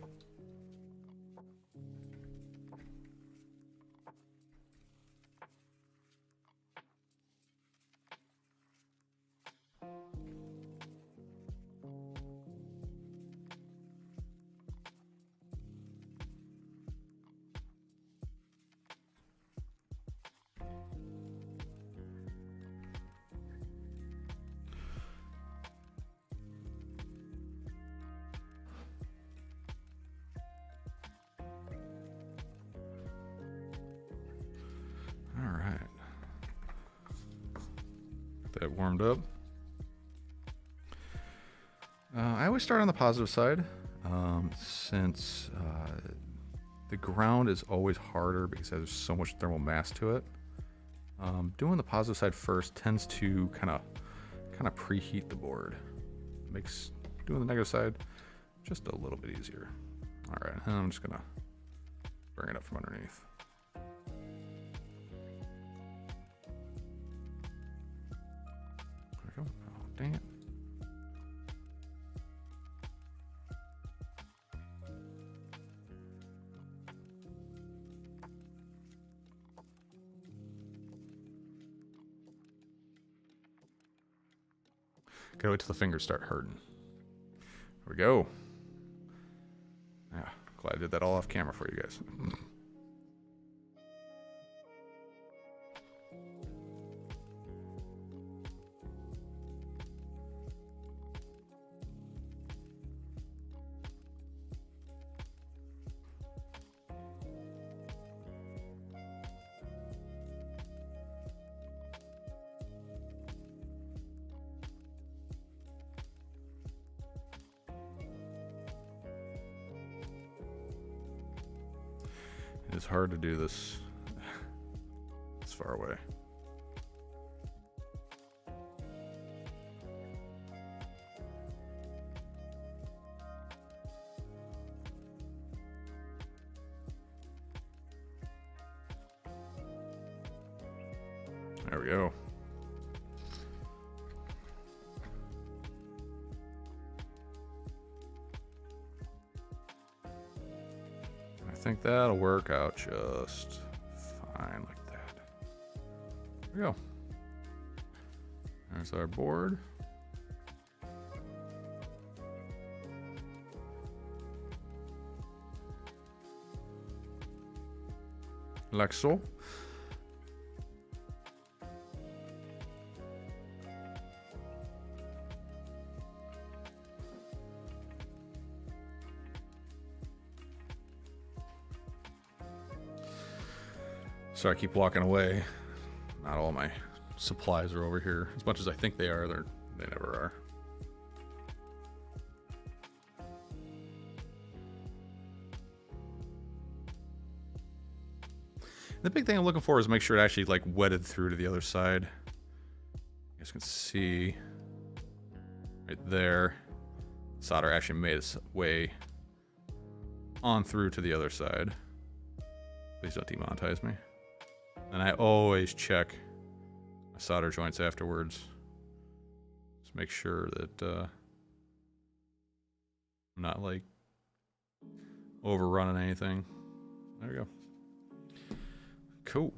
That warmed up. I always start on the positive side, since the ground is always harder because there's so much thermal mass to it. Doing the positive side first tends to kind of preheat the board. Makes doing the negative side just a little bit easier. All right, I'm just gonna bring it up from underneath. Oh, dang it. Gotta wait till the fingers start hurting. There we go. Yeah, glad I did that all off camera for you guys. It's hard to do this this far away. There we go. I think that'll work out just fine like that. There we go. There's our board. Like so. So I keep walking away. Not all my supplies are over here. As much as I think they are, they never are. The big thing I'm looking for is make sure it actually like wetted through to the other side. You guys can see right there, solder actually made its way on through to the other side. Please don't demonetize me. And I always check my solder joints afterwards. Just make sure that I'm not like overrunning anything. There we go. Cool.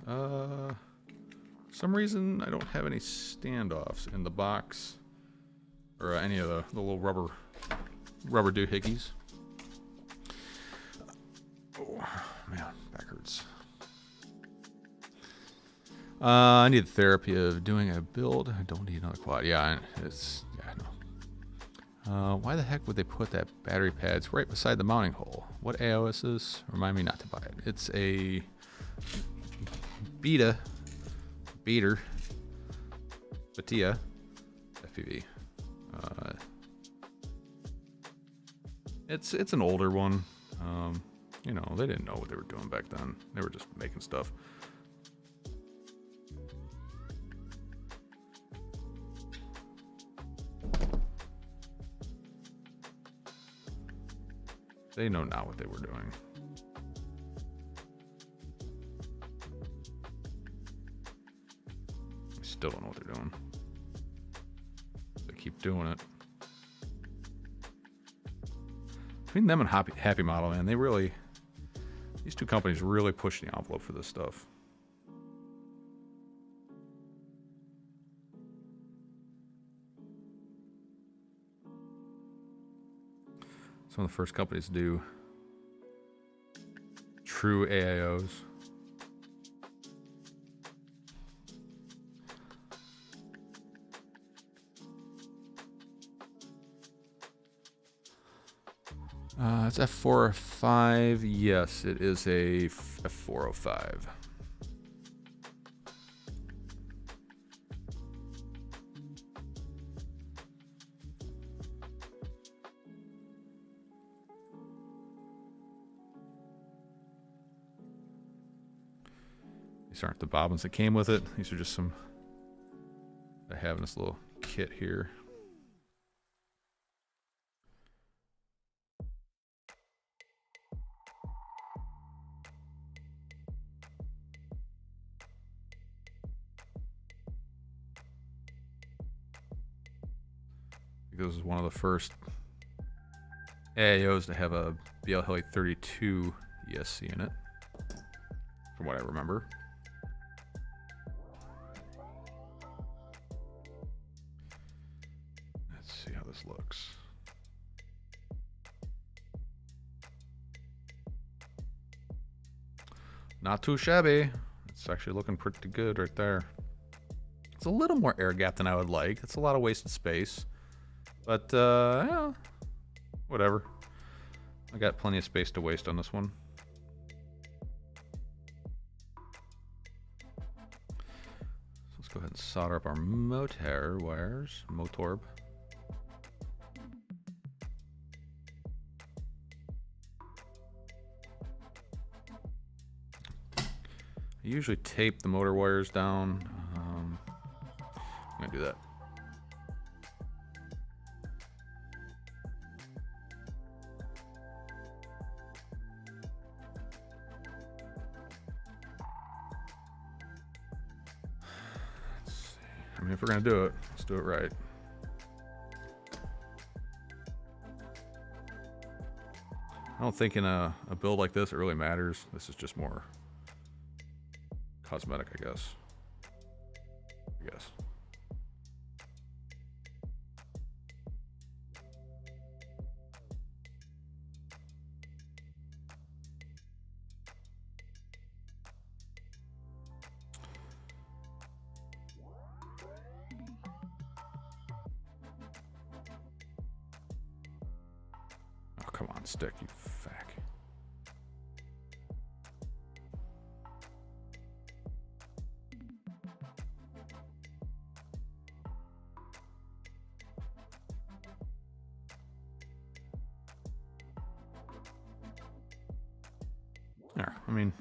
For some reason I don't have any standoffs in the box. or any of the little rubber doohickeys. Oh man, back hurts. I need therapy of doing a build. I don't need another quad. Yeah, I know. Why the heck would they put that battery pads right beside the mounting hole? What AOS is this? Remind me not to buy it. It's a Batia FPV. It's an older one. You know, they didn't know what they were doing back then. They were just making stuff. They know now what they were doing. I still don't know what they're doing. They keep doing it. Between them and Happy Model, man, these two companies really push the envelope for this stuff. Some of the first companies to do true AIOs. It's F405. Yes, it is a F405. These aren't the bobbins that came with it. These are just some I have in this little kit here. This is one of the first AIOs to have a BL Heli 32 ESC in it, from what I remember. Let's see how this looks. Not too shabby. It's actually looking pretty good right there. It's a little more air gap than I would like. It's a lot of wasted space. But, yeah, whatever. I got plenty of space to waste on this one. So let's go ahead and solder up our motor wires. Motorb. I usually tape the motor wires down. I'm going to do that. I mean, if we're going to do it, let's do it right. I don't think in a build like this it really matters. This is just more cosmetic, I guess. Oh, come on, stick, you fack. There, I mean,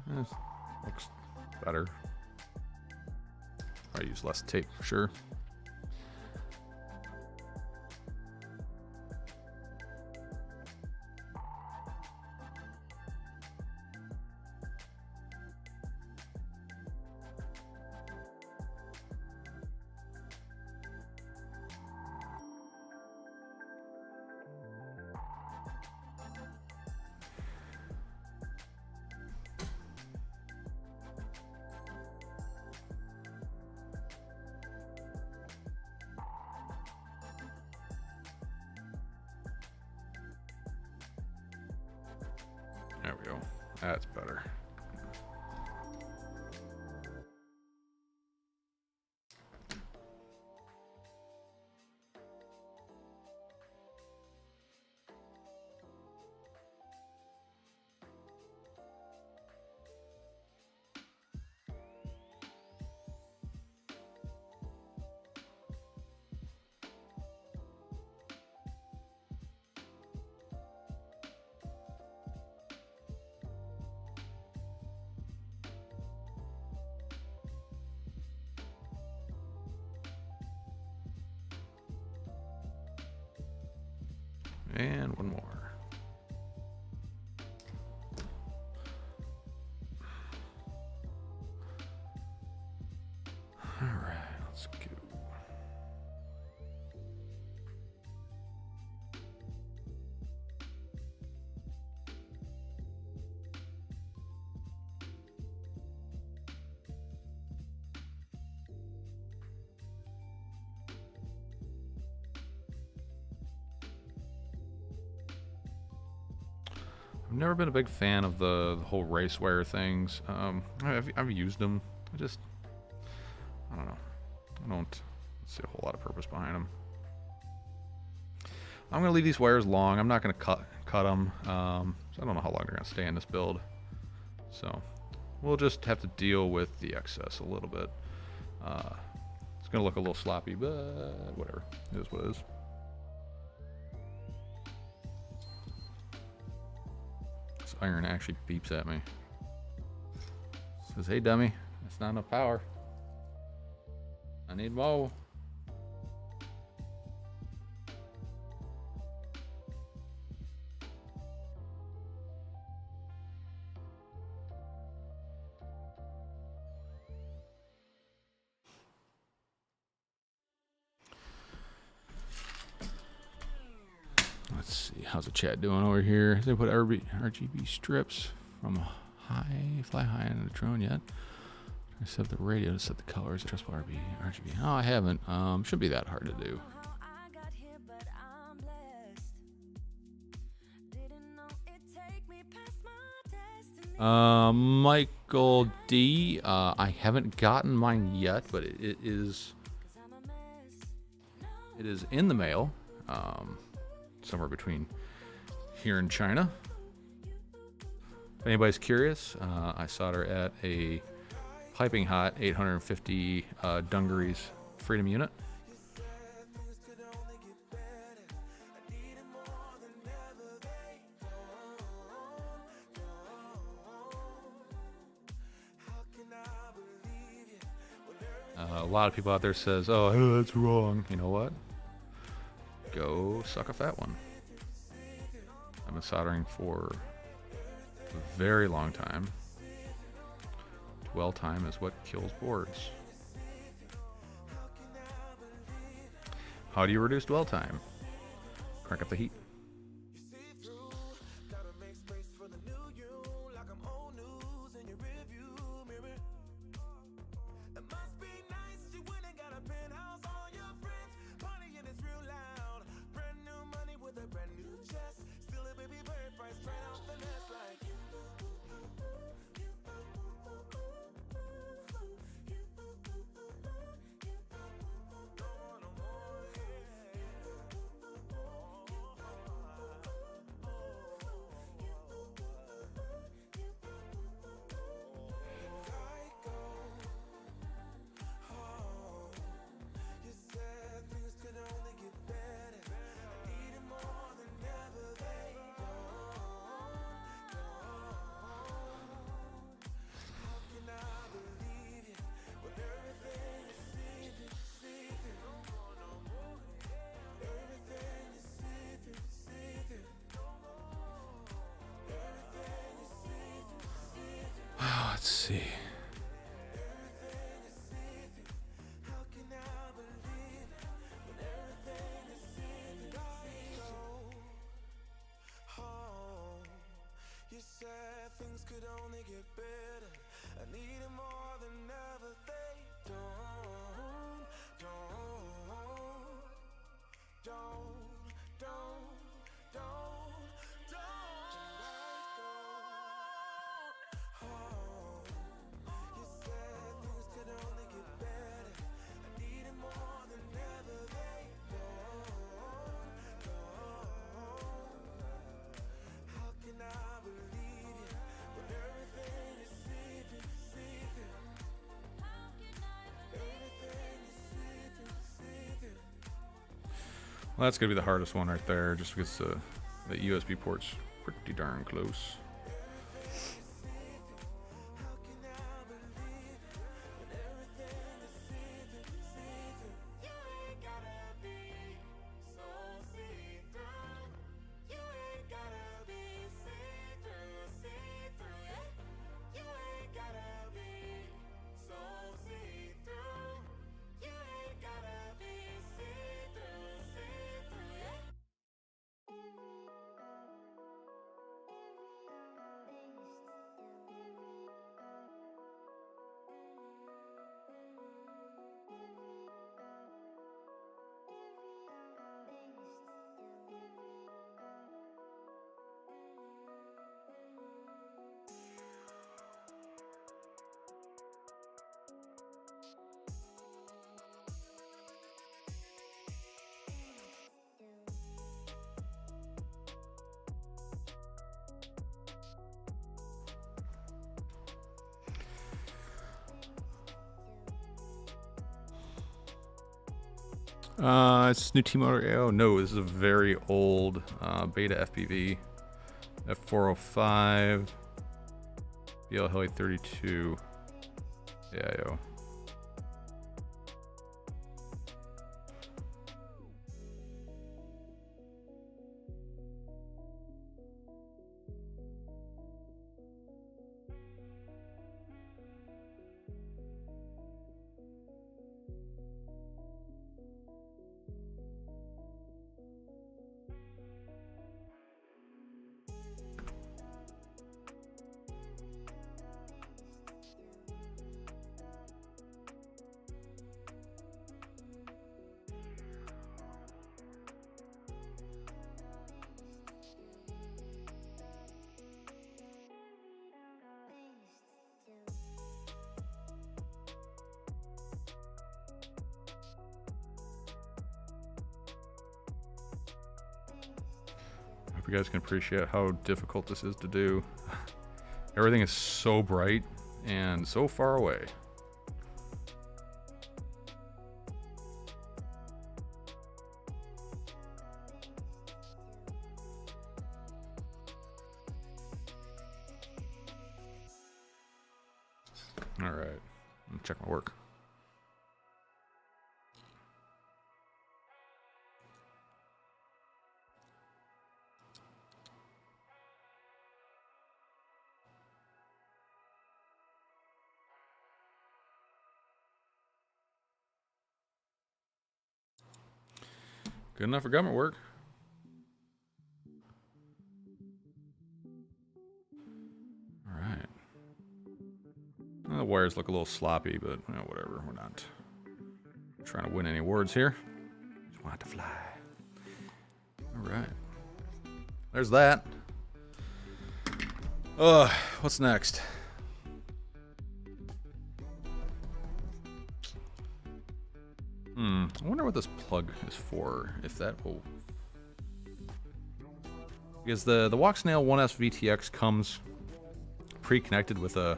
this looks better. I use less tape for sure. There we go. That's better. And one more. All right, let's go. I've never been a big fan of the whole race wire things. I've used them. I don't know. I don't see a whole lot of purpose behind them. I'm going to leave these wires long. I'm not going to cut them. So I don't know how long they're going to stay in this build. So we'll just have to deal with the excess a little bit. It's going to look a little sloppy, but whatever. It is what it is. Iron actually beeps at me. Says, hey dummy, that's not enough power. I need more. Let's see, how's the chat doing over here? They put RGB strips from fly high on the drone yet? I set the radio to set the colors, adjustable RGB. Oh, I haven't. Shouldn't be that hard to do. Michael D. I haven't gotten mine yet, but it is in the mail. Somewhere between here and China. If anybody's curious, I solder at a piping hot 850 dungarees freedom unit. A lot of people out there says, oh, that's wrong. You know what? Go suck a fat one. I've been soldering for a very long time. Dwell time is what kills boards. How do you reduce dwell time? Crank up the heat. Let's see. Well, that's going to be the hardest one right there, just because the USB port's pretty darn close. It's new T-motor. Oh no, this is a very old beta FPV. F405 BL Heli 32 AIO. I hope you guys can appreciate how difficult this is to do. Everything is so bright and so far away. All right, let me check my work. Good enough for government work. All right. Well, the wires look a little sloppy, but you know, whatever. We're not trying to win any awards here. Just want it to fly. All right. There's that. What's next? I wonder what this plug is for, if that will... Because the Walksnail 1S VTX comes pre-connected with a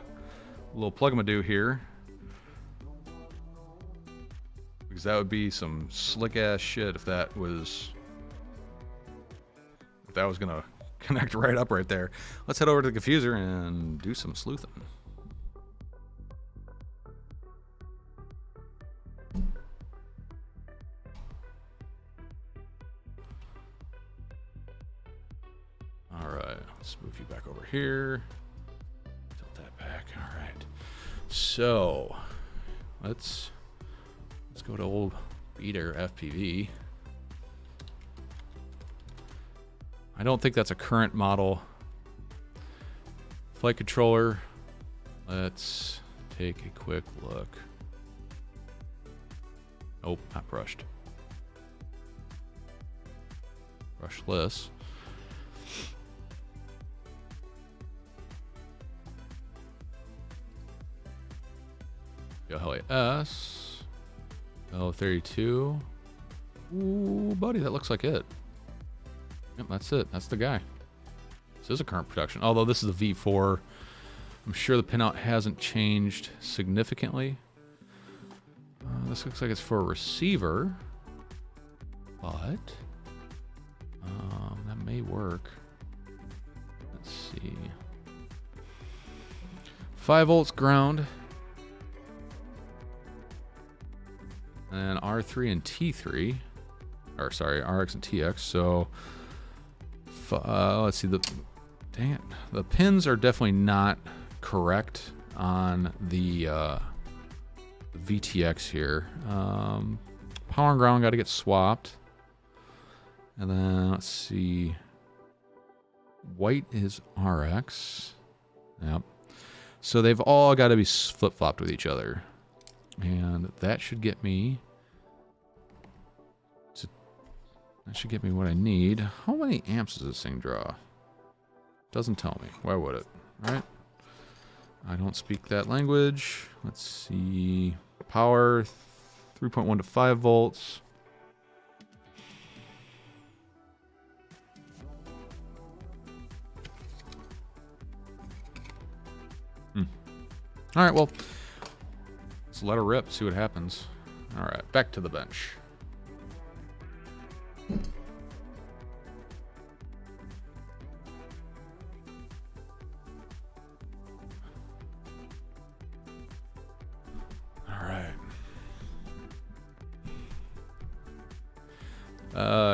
little plug-a-ma-doo here. Because that would be some slick-ass shit if that was gonna connect right up right there. Let's head over to the diffuser and do some sleuthing. Let's move you back over here. Tilt that back. All right. So let's go to old Beater FPV. I don't think that's a current model flight controller. Let's take a quick look. Oh, not brushed. Brushless. Heli S. L32. Ooh, buddy, that looks like it. Yep, that's it. That's the guy. This is a current production. Although this is a V4. I'm sure the pinout hasn't changed significantly. This looks like it's for a receiver. But That may work. Let's see. 5 volts ground. And R3 and T3. Or sorry, RX and TX. So let's see. Dang it. The pins are definitely not correct on the VTX here. Power and ground got to get swapped. And then let's see. White is RX. Yep. So they've all got to be flip-flopped with each other. And that should get me what I need. How many amps does this thing draw? Doesn't tell me. Why would it? Right? I don't speak that language. Let's see. Power 3.1 to 5 volts. All right, well, let's let her rip, see what happens. All right, back to the bench. All right.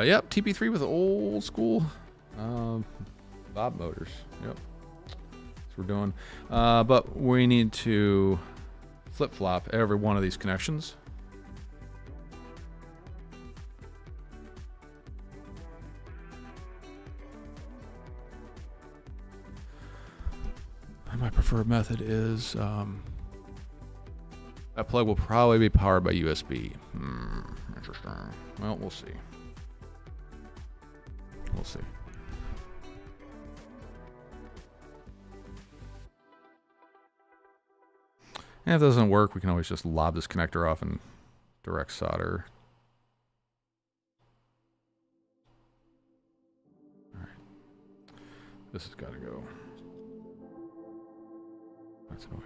Yep, TP3 with old school Bob motors. Yep. We're doing, but we need to flip-flop every one of these connections. And my preferred method is that plug will probably be powered by USB. Interesting. Well, we'll see. We'll see. And if it doesn't work, we can always just lob this connector off and direct solder. All right. This has got to go. That's annoying.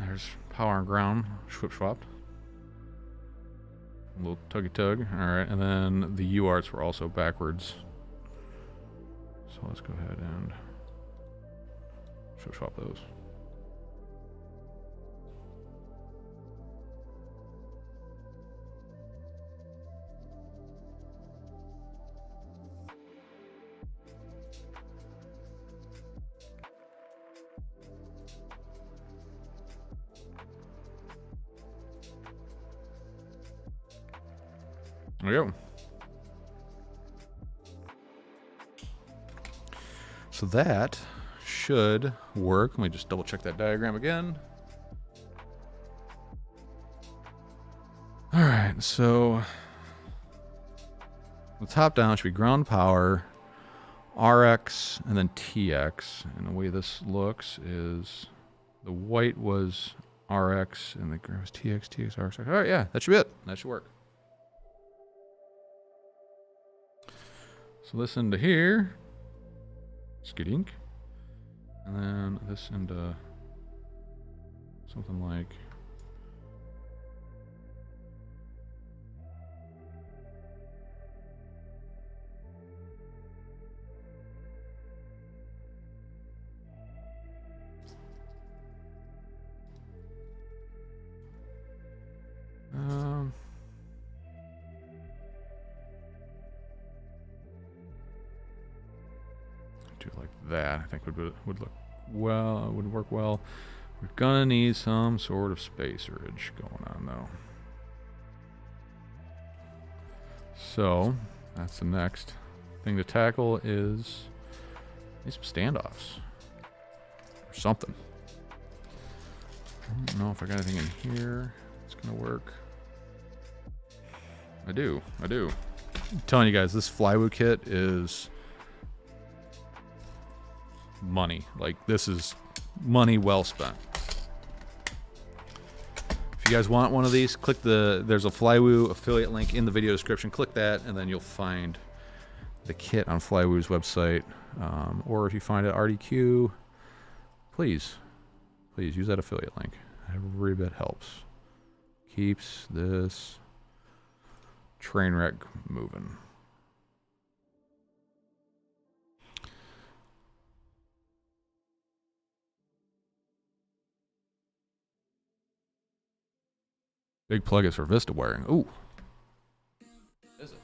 There's power and ground, swap-swapped. A little tuggy-tug. Alright, and then the UARTs were also backwards. So let's go ahead and swap those. There we go. So that should work. Let me just double check that diagram again. All right, so the top down should be ground power, RX, and then TX. And the way this looks is the white was RX and the green was TX, TX, RX. All right, yeah, that should be it. That should work. So this into here, skidink, and then this into something like do it like that. I think would look well. It wouldn't work well. We're gonna need some sort of spacerage going on though. So that's the next thing to tackle is need some standoffs or something. I don't know if I got anything in here that's gonna work. I do. I'm telling you guys, this Flywoo kit is money. Like, this is money well spent. If you guys want one of these, click there's a Flywoo affiliate link in the video description. Click that, and then you'll find the kit on Flywoo's website. Or if you find it RDQ, please use that affiliate link. Every bit helps. Keeps this train wreck moving. Big plug is for Vista wiring. Ooh. Is it?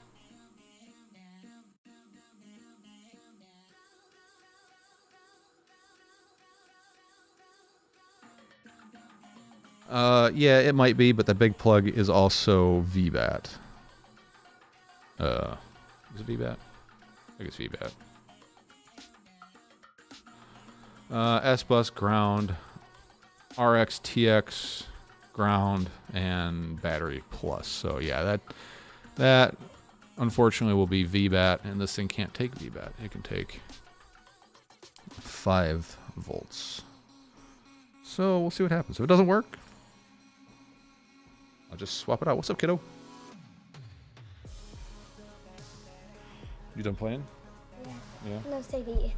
Yeah, it might be, but the big plug is also VBAT. Is it VBAT? I think it's VBAT. S-Bus ground, RX, TX ground, and battery plus. So yeah, that unfortunately will be VBAT, and this thing can't take VBAT. It can take 5 volts. So we'll see what happens. If it doesn't work, I'll just swap it out. What's up, kiddo? You done playing? Yeah. No, Sadie.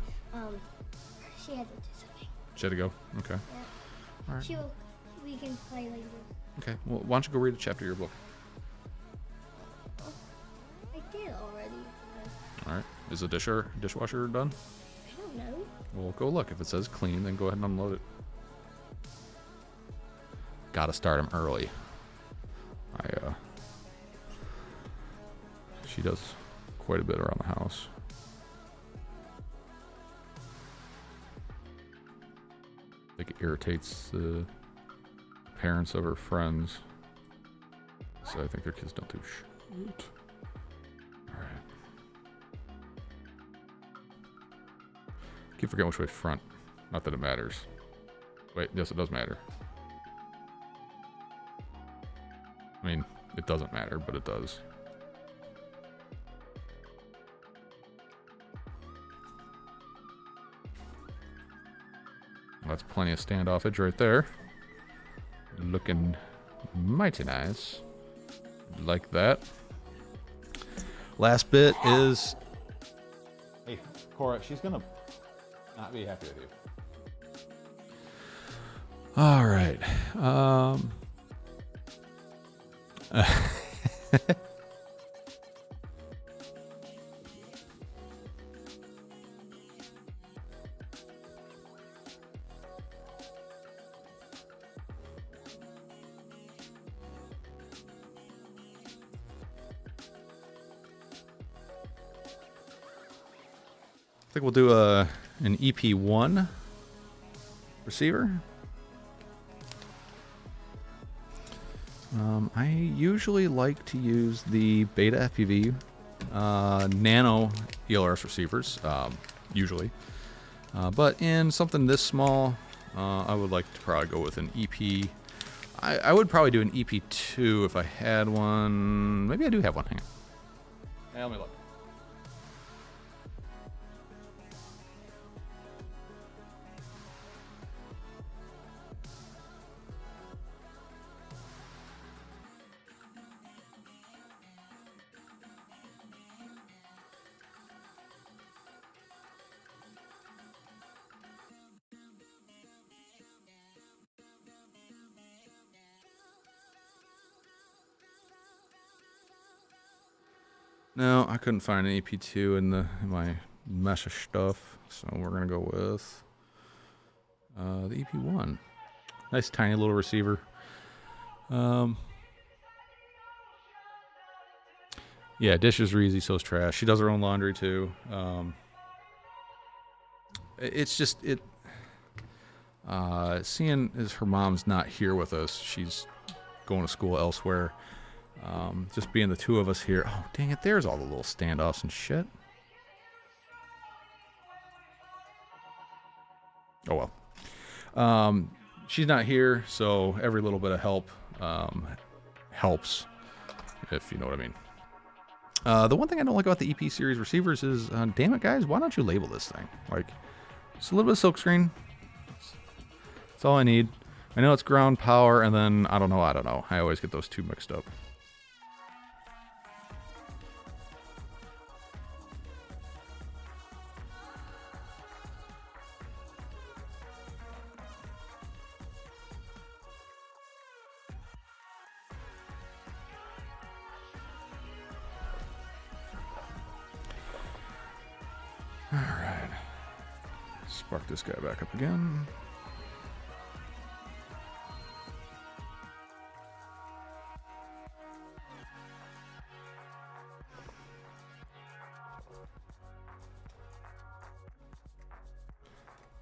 She had to do something. She had to go? Okay. Yeah. All right. We can play later. Okay. Well, why don't you go read a chapter of your book? I did already. All right. Is the dishwasher done? I don't know. Well, go look. If it says clean, then go ahead and unload it. Gotta start them early. She does quite a bit around the house. I think it irritates the parents of her friends. So I think their kids don't do shit. Alright. Keep forgetting which way's front. Not that it matters. Wait, yes, it does matter. I mean, it doesn't matter, but it does. That's plenty of standoffage right there. Looking mighty nice. Like that. Last bit is... Hey, Cora, she's gonna not be happy with you. All right. I think we'll do an EP1 receiver. I usually like to use the Beta FPV nano ELRS receivers, usually. But in something this small, I would like to probably go with an EP. I would probably do an EP2 if I had one. Maybe I do have one. Hang on. Hey, let me look. No, I couldn't find an EP2 in my mesh of stuff, so we're gonna go with the EP1. Nice tiny little receiver. Yeah, dishes are easy, so is trash. She does her own laundry too. It's just Seeing as her mom's not here with us, she's going to school elsewhere. Just being the two of us here. Oh, dang it, there's all the little standoffs and shit. Oh well. She's not here, so every little bit of help helps, if you know what I mean. The one thing I don't like about the EP series receivers is, damn it, guys, why don't you label this thing? Like, just a little bit of silkscreen. That's all I need. I know it's ground power, and then, I don't know. I always get those two mixed up. Alright. Spark this guy back up again.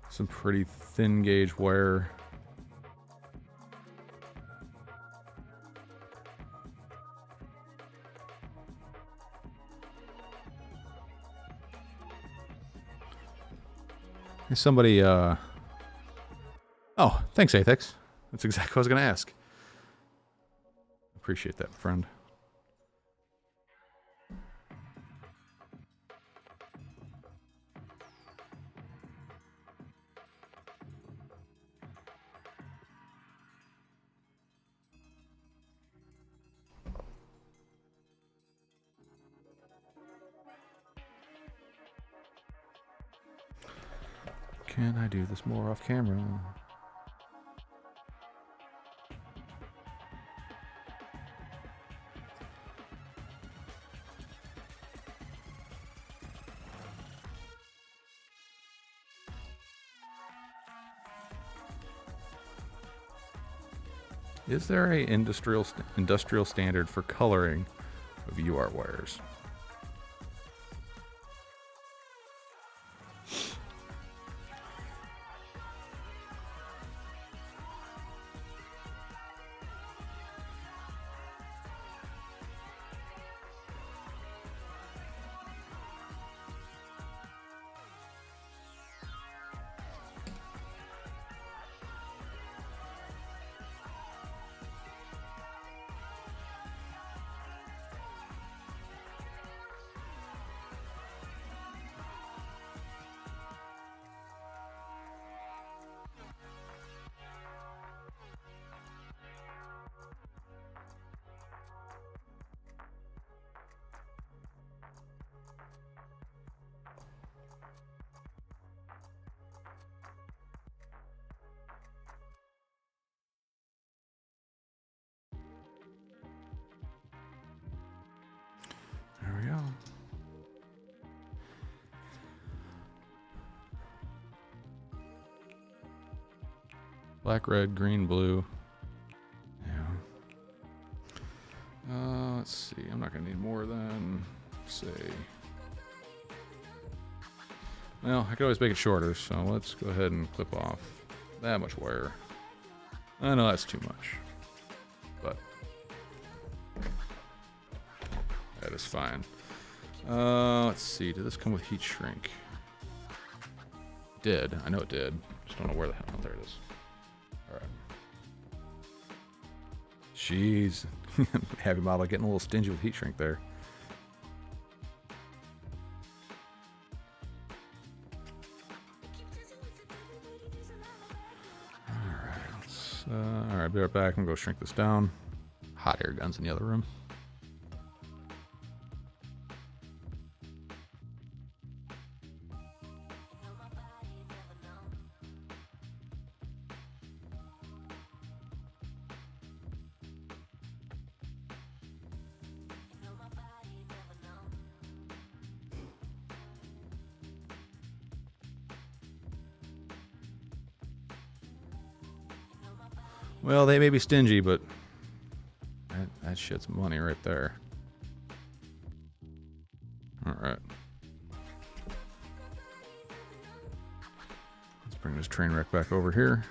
Some pretty thin gauge wire. Somebody, oh, thanks, Athex. That's exactly what I was going to ask. Appreciate that, friend. Can I do this more off camera? Is there a industrial standard for coloring of UART wires? There we go. Black, red, green, blue. Yeah. Let's see. I'm not going to need more than, say... Well, I could always make it shorter, so let's go ahead and clip off that much wire. I know that's too much, but that is fine. Let's see. Did this come with heat shrink? Did. I know it did. Just don't know where the hell. Oh, there it is. All right. Jeez. Happy model getting a little stingy with heat shrink there. Alright, be right back. I'm going to go shrink this down. Hot air guns in the other room. Well, they may be stingy, but that shit's money right there. All right. Let's bring this train wreck back over here.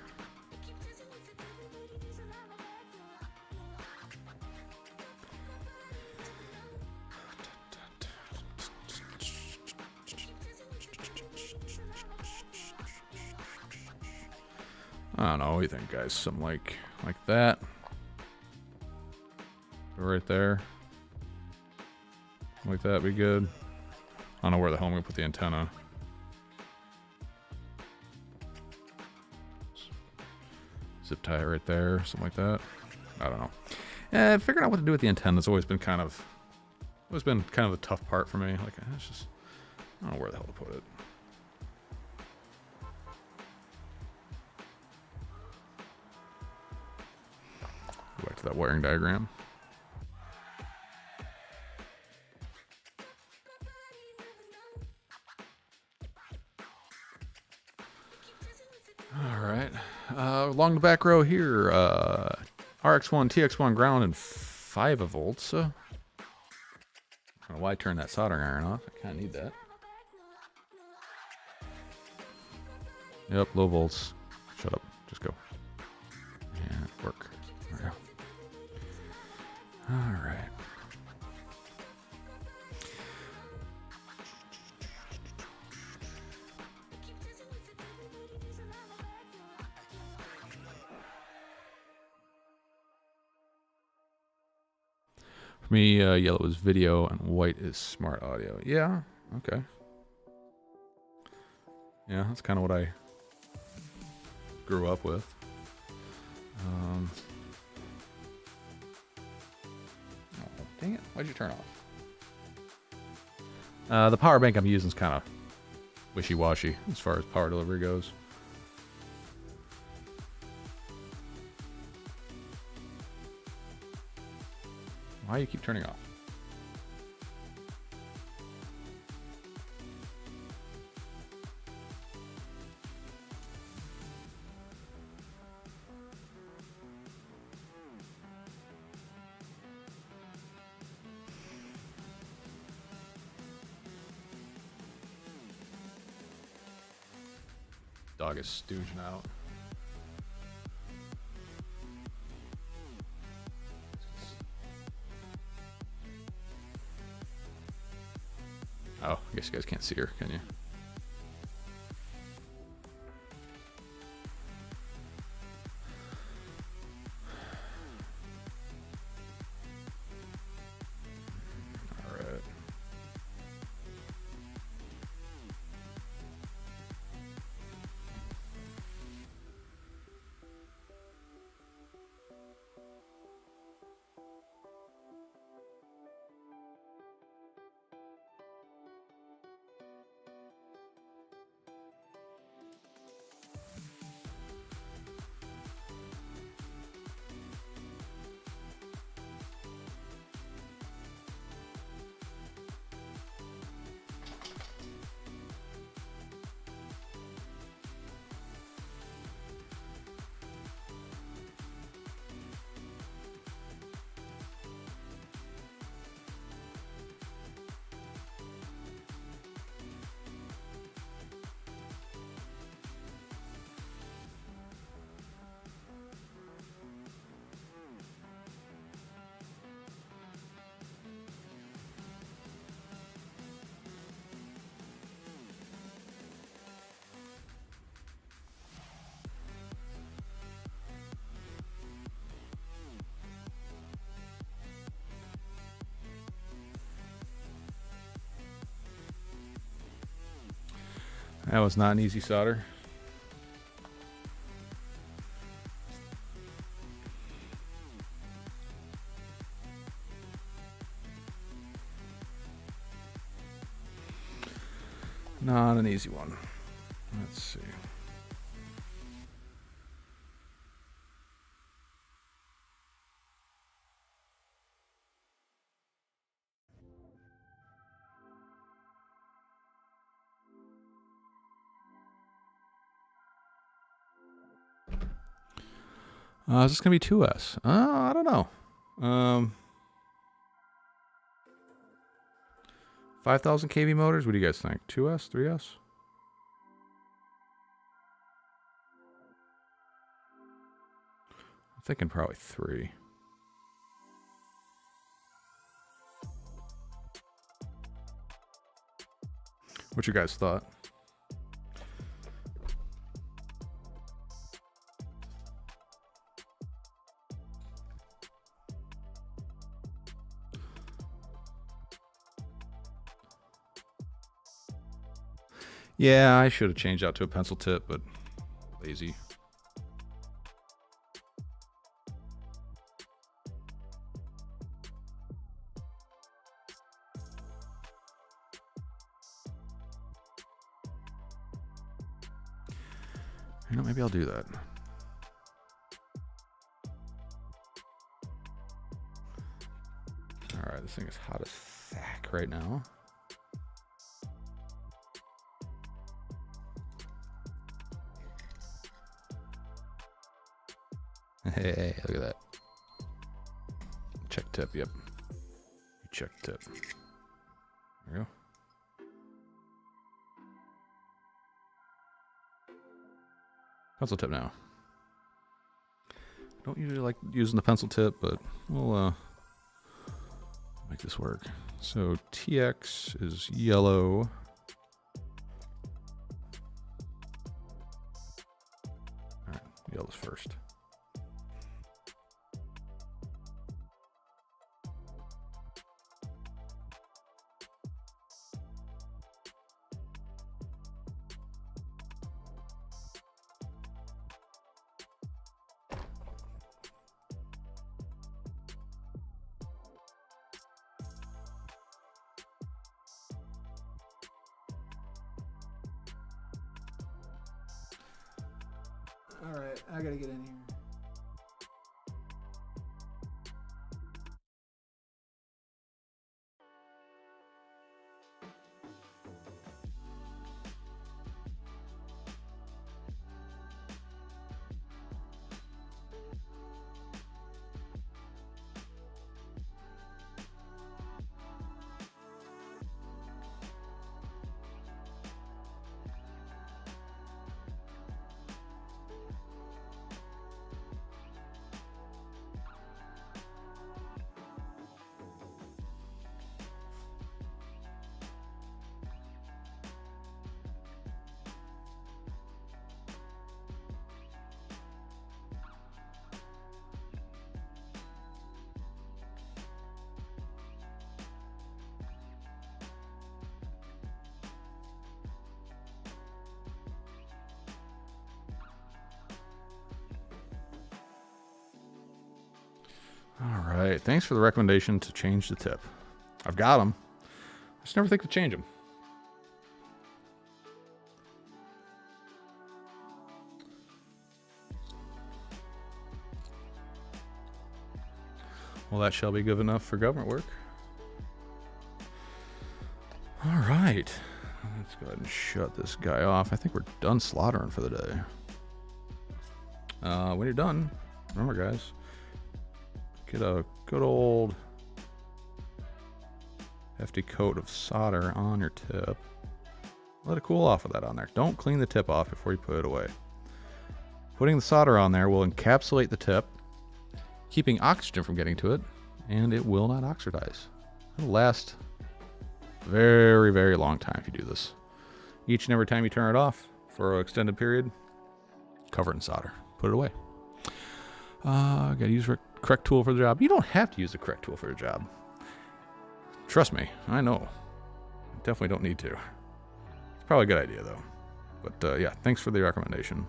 I don't know. What do you think, guys? Something like that. Right there. Like that be good. I don't know where the hell I'm gonna put the antenna. Zip tie it right there, something like that. I don't know. Figuring out what to do with the antenna has always been kind of a tough part for me. Like, it's just, I don't know where the hell to put it. Go back to that wiring diagram. All right. Along the back row here, RX1, TX1 ground and 5 volts. I don't know why I turned that soldering iron off. I kind of need that. Yep, low volts. Shut up. Just go. Yeah, work. There we go. All right. For me, yellow is video and white is smart audio. Yeah, okay. Yeah, that's kind of what I grew up with. Oh, dang it. Why'd you turn off? The power bank I'm using is kind of wishy-washy as far as power delivery goes. Why do you keep turning off? Dog is stooging out. Oh, I guess you guys can't see her, can you? All right. That was not an easy solder. Not an easy one. Let's see. Is this going to be 2S? I don't know. 5,000 kV motors? What do you guys think? 2S? 3S? I'm thinking probably 3. What you guys thought? Yeah, I should have changed out to a pencil tip, but lazy. You know, maybe I'll do that. All right, this thing is hot as fuck right now. Hey, look at that. Check tip, yep. Check tip. There we go. Pencil tip now. Don't usually like using the pencil tip, but we'll make this work. So TX is yellow. All right, yellow's first. All right, I gotta get in here. All right, thanks for the recommendation to change the tip. I've got them. I just never think to change them. Well, that shall be good enough for government work. All right, let's go ahead and shut this guy off. I think we're done slaughtering for the day. When you're done, remember guys, get a good old hefty coat of solder on your tip. Let it cool off with that on there. Don't clean the tip off before you put it away. Putting the solder on there will encapsulate the tip, keeping oxygen from getting to it, and it will not oxidize. It'll last a very, very long time if you do this. Each and every time you turn it off for an extended period, cover it in solder. Put it away. Gotta use the correct tool for the job. You don't have to use the correct tool for your job. Trust me, I know. Definitely don't need to. It's probably a good idea though. But yeah, thanks for the recommendation.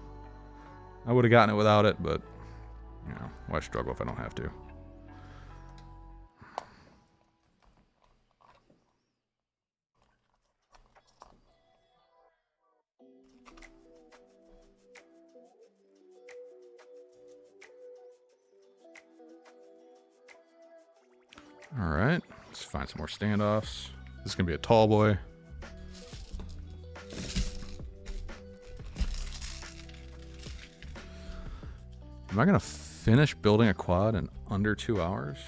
I would have gotten it without it, but you know, why struggle if I don't have to? All right, let's find some more standoffs. This is gonna be a tall boy. Am I gonna finish building a quad in under 2 hours?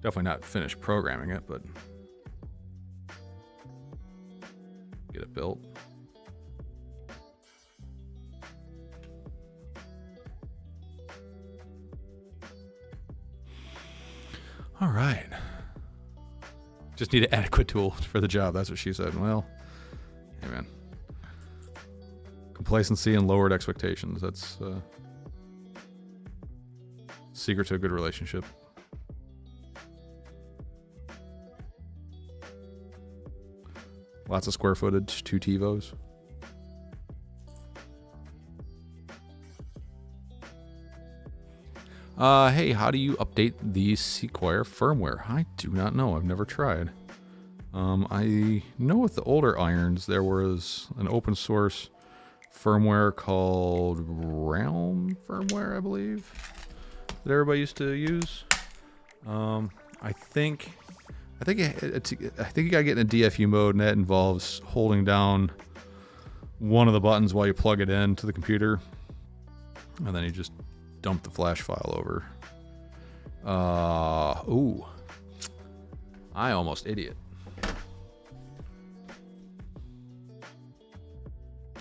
Definitely not finish programming it, but get it built. All right. Just need an adequate tool for the job. That's what she said. Well, hey man. Complacency and lowered expectations. That's secret to a good relationship. Lots of square footage, 2 TiVos. Hey, how do you update the Sequire firmware? I do not know. I've never tried. I know with the older irons, there was an open source firmware called Realm firmware, I believe, that everybody used to use. I think you gotta get in a DFU mode, and that involves holding down one of the buttons while you plug it into the computer, and then you just dump the flash file over. Ooh. I almost idiot.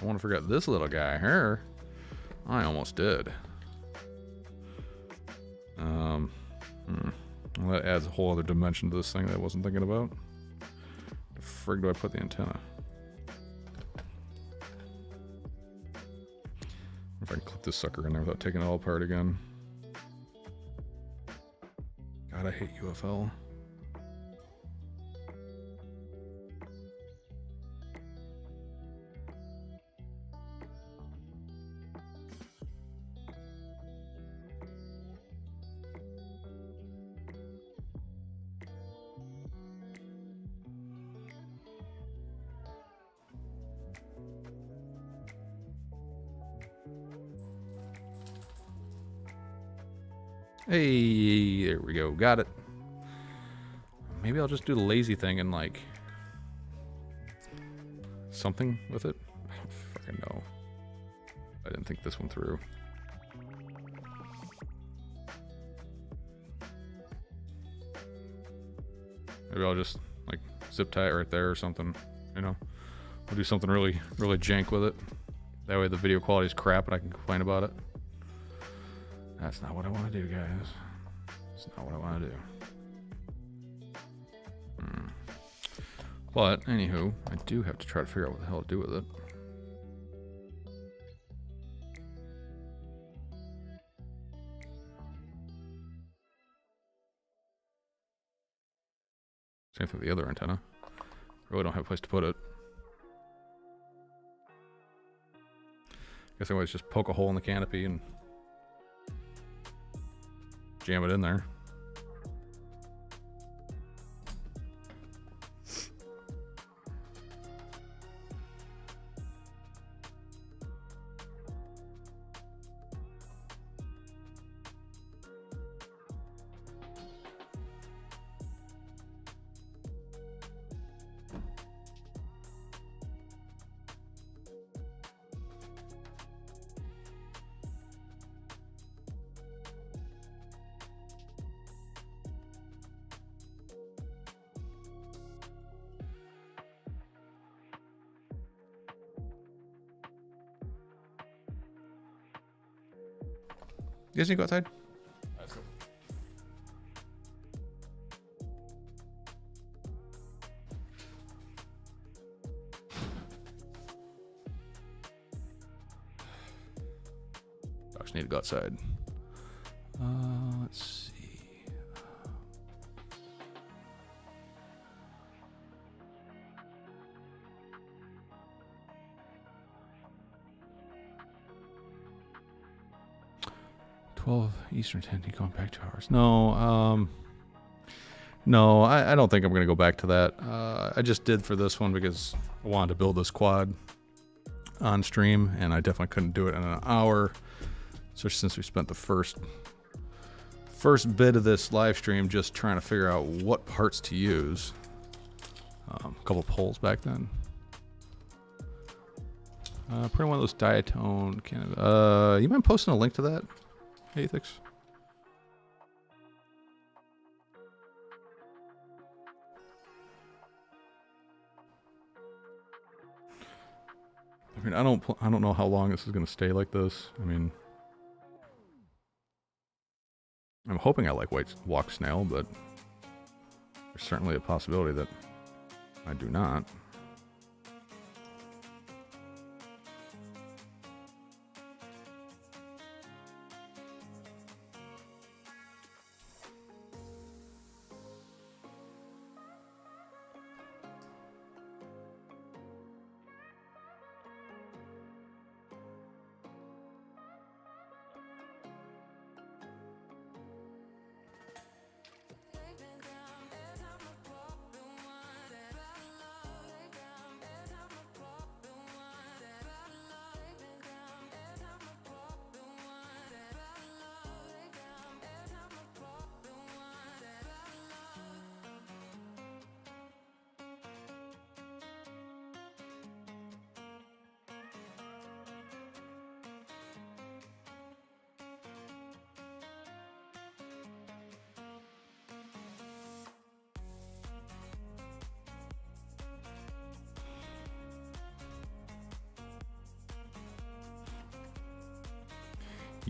I want to forget this little guy here. I almost did. Well, that adds a whole other dimension to this thing that I wasn't thinking about. The frig do I put the antenna? If I can clip this sucker in there without taking it all apart again. God, I hate UFL. Hey, there we go. Got it. Maybe I'll just do the lazy thing and like something with it. I don't fucking know. I didn't think this one through. Maybe I'll just like zip tie it right there or something. You know, I'll do something really jank with it. That way the video quality is crap and I can complain about it. That's not what I want to do, guys. That's not what I want to do. But, anywho, I do have to try to figure out what the hell to do with it. Same thing with the other antenna. Really don't have a place to put it. Guess I always just poke a hole in the canopy and jam it in there. You guys need to go outside? Let's go. Dogs need to go outside. Let's see. Eastern 10, going back 2 hours. No, no, I don't think I'm going to go back to that. I just did for this one because I wanted to build this quad on stream, and I definitely couldn't do it in an hour. Especially since we spent the first bit of this live stream just trying to figure out what parts to use. A couple polls back then. Putting one of those diatone kind of. You mind posting a link to that? Aethix? I mean, I don't know how long this is going to stay like this. I mean, I'm hoping I like white walk snail, but There's certainly a possibility that I do not.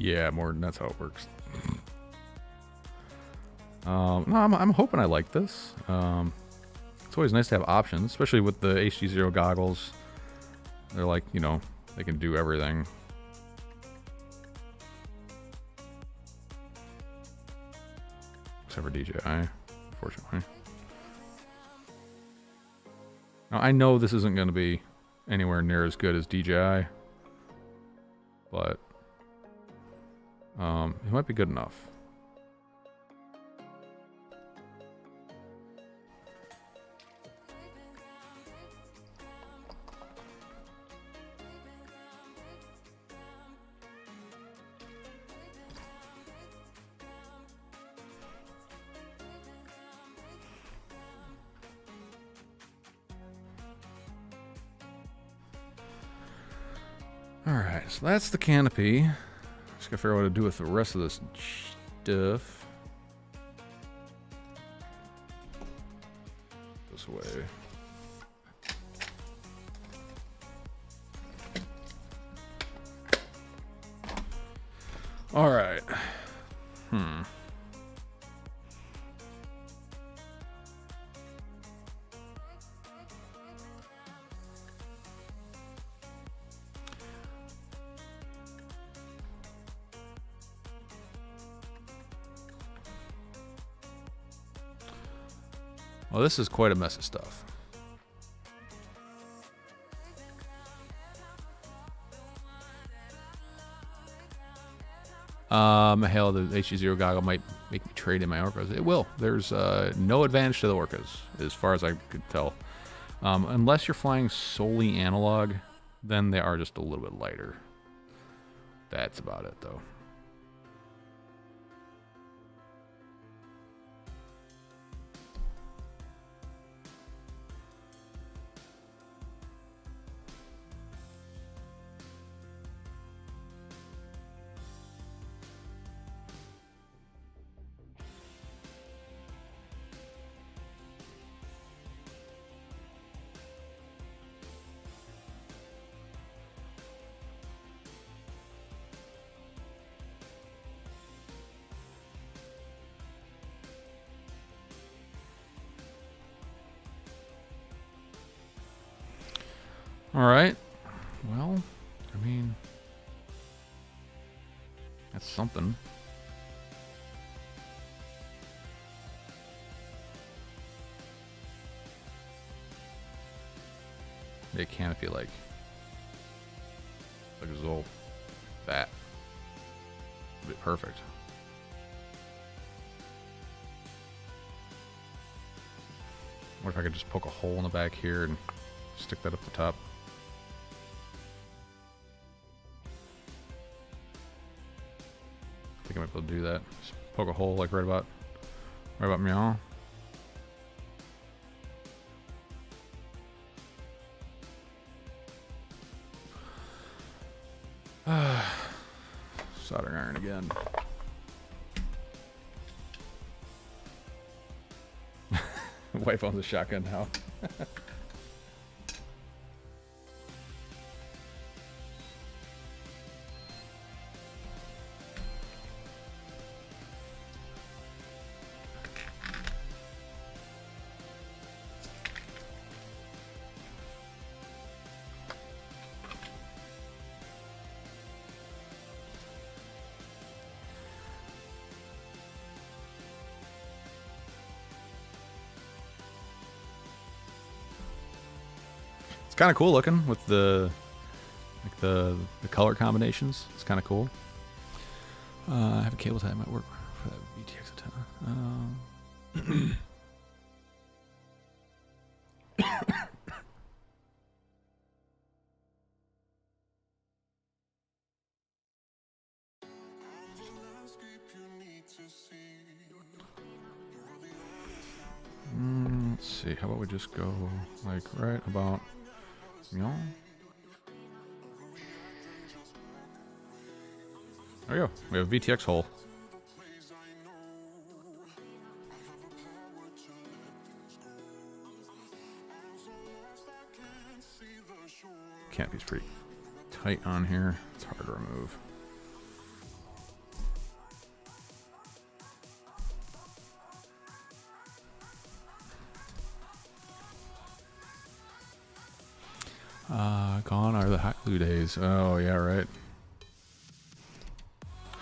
Yeah, Morton, that's how it works. No, I'm hoping I like this. It's always nice to have options, especially with the HDZero goggles. They're like, you know, they can do everything. Except for DJI, unfortunately. Now, I know this isn't going to be anywhere near as good as DJI, but it might be good enough. Alright, so that's the canopy. Just gotta figure out what to do with the rest of this stuff. This way. Alright. Well, this is quite a mess of stuff. Hell, the HDZero goggle might make me trade in my orcas. It will. There's no advantage to the orcas, as far as I could tell. Unless you're flying solely analog, then they are just a little bit lighter. That's about it, though. All right. Well, I mean, that's something. They canopy like a little that. It'd be perfect. What if I could just poke a hole in the back here and stick that up the top? I think I might be able to do that. Just poke a hole like right about meow. Soldering iron again. Wife owns a shotgun now. kind of cool looking with the the color combinations. It's kind of cool. I have a cable tie that might work for that VTX antenna. Let's see. How about we just go like right about, you know. There we go. We have a VTX hole. Canopy's pretty tight on here. It's hard to remove. Gone are the hot glue days. Oh, yeah, right.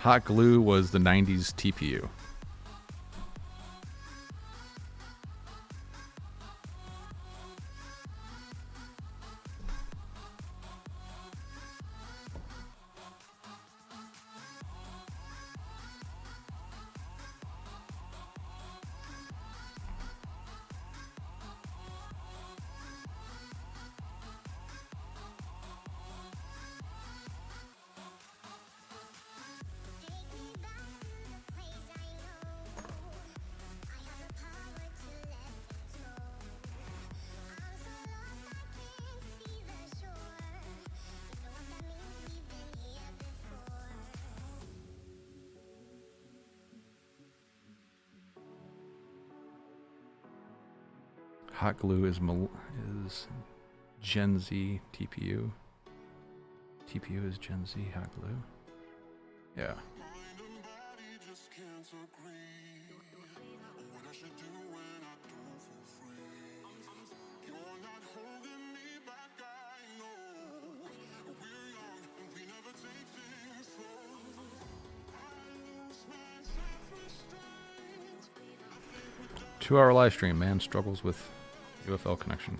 Hot glue was the 90s TPU. Hot glue is Gen Z TPU. TPU is Gen Z hot glue. Yeah. Two-hour live stream. Man struggles with UFL connection.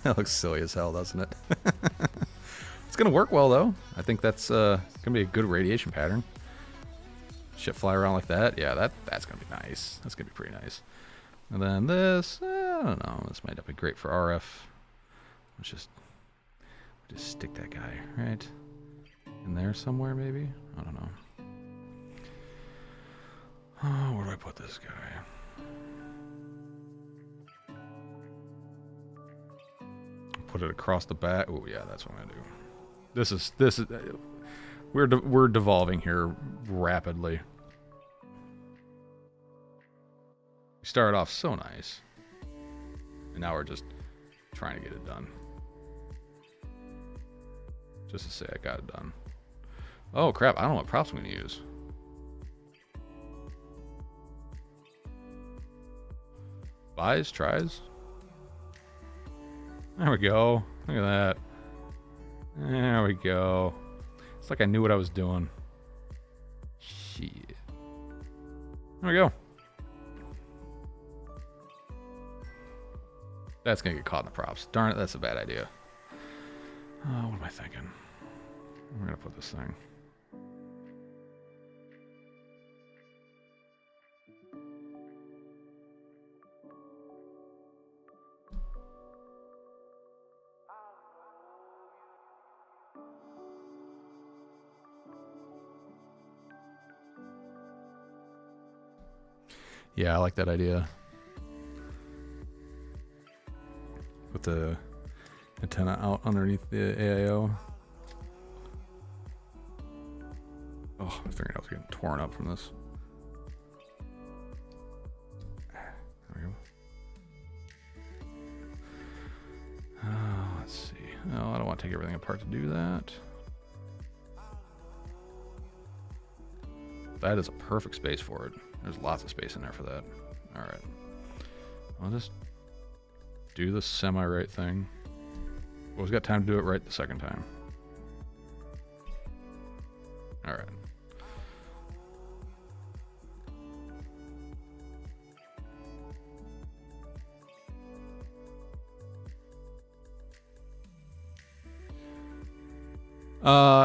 That looks silly as hell, doesn't it? It's gonna work well though. I think that's gonna be a good radiation pattern. Shit fly around like that. Yeah, that's gonna be nice. That's gonna be pretty nice. And then this, I don't know. This might not be great for RF. Let's just stick that guy right in there somewhere, maybe. I don't know. Oh, where do I put this guy? Put it across the back. Oh yeah, that's what I'm gonna do. This is we're devolving here rapidly. We started off so nice, and now we're just trying to get it done. Just to say I got it done. Oh crap! I don't know what props I'm gonna use. Buys, tries. There we go. Look at that. There we go. It's like I knew what I was doing. Shit. There we go. That's gonna get caught in the props. Darn it, that's a bad idea. What am I thinking? We're gonna put this thing. Yeah, I like that idea. With the antenna out underneath the AIO. Oh, my fingernails are getting torn up from this. There we go. Let's see. Oh, I don't want to take everything apart to do that. That is a perfect space for it. There's lots of space in there for that. All right. I'll just do the semi-right thing. Always got time to do it right the second time. All right.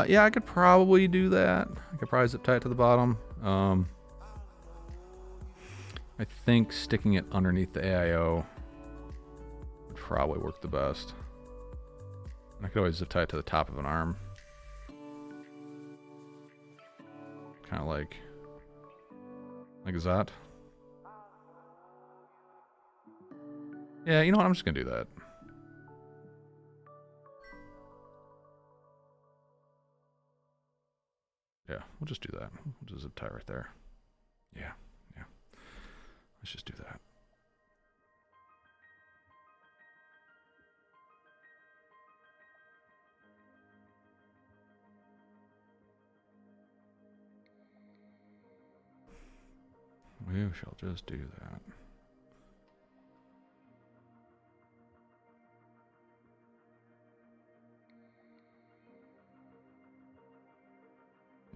Yeah, I could probably do that. I could probably zip tie it to the bottom. I think sticking it underneath the AIO would probably work the best. I could always zip tie it to the top of an arm. Kind of like that. Yeah, you know what? I'm just gonna do that. Yeah, we'll just do that. We'll just zip tie right there. Yeah, yeah. Let's just do that. We shall just do that.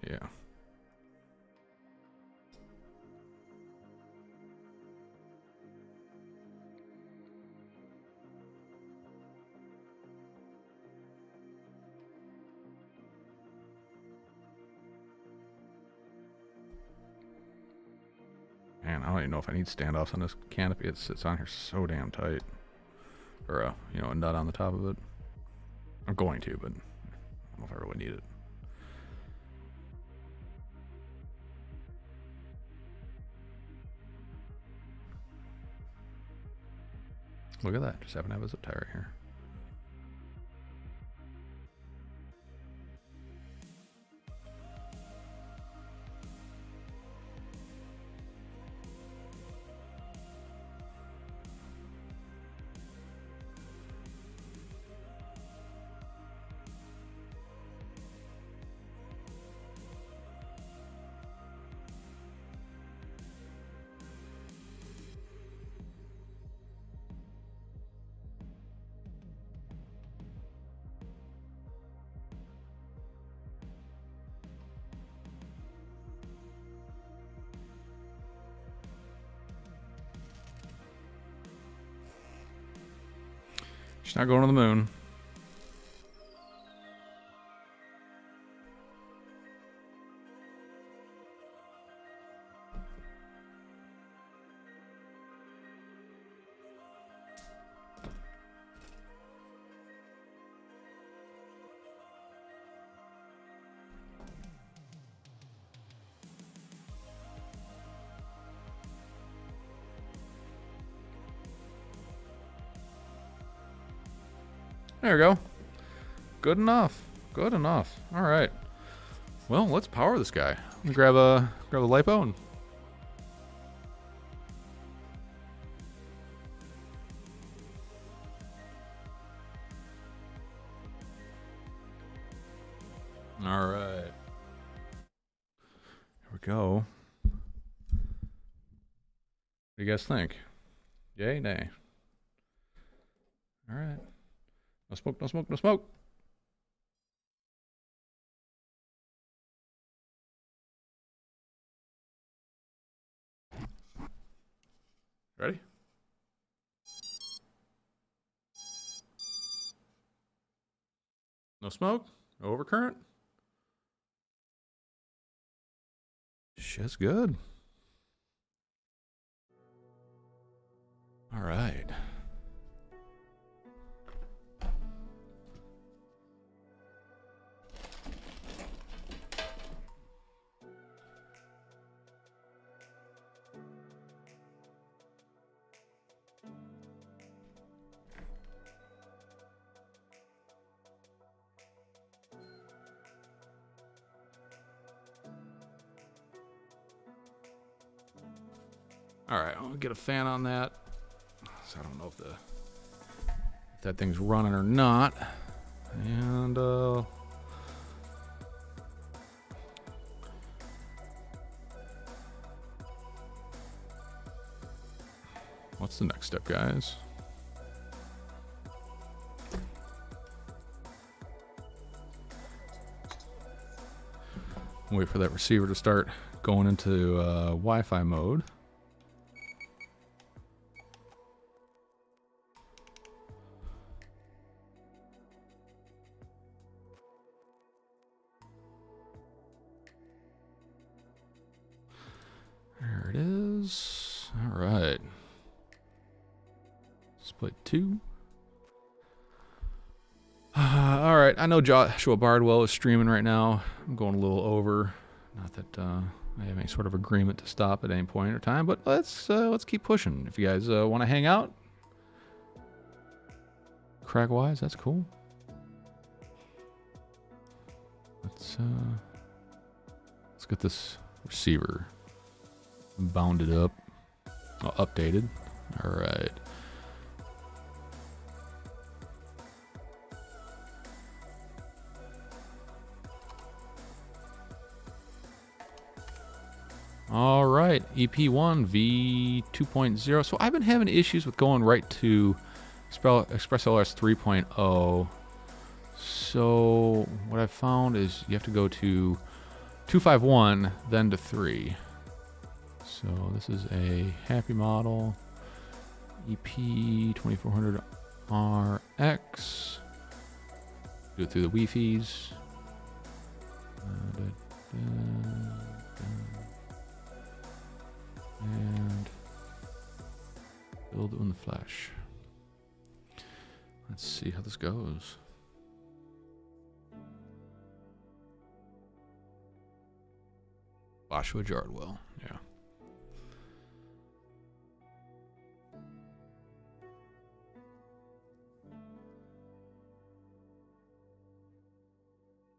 Yeah. Man, I don't even know if I need standoffs on this canopy. It sits on here so damn tight. Or, you know, a nut on the top of it. I'm going to, but I don't know if I really need it. Look at that. Just happen to have a zip tie right here. She's not going to the moon. There we go. Good enough. Good enough. All right. Well, let's power this guy. Let me grab a lipo and all right. Here we go. What do you guys think? Yay, nay? All right. No smoke, no smoke, no smoke. Ready? No smoke, no overcurrent. Shit's good. All right. All right, I'll get a fan on that. So I don't know if that thing's running or not. And what's the next step, guys? Wait for that receiver to start going into Wi-Fi mode. There it is. All right. Split 2. All right. I know Joshua Bardwell is streaming right now. I'm going a little over. Not that I have any sort of agreement to stop at any point or time, but let's keep pushing. If you guys want to hang out, crack-wise, that's cool. Let's get this receiver bounded up, updated. All right. All right, EP1 V2.0. So I've been having issues with going right to ExpressLRS 3.0. So what I found is you have to go to 251, then to 3. So this is a happy model, EP 2400 RX. Do it through the Wi-Fi's. And build on the flash. Let's see how this goes. Joshua Jardwell, yeah.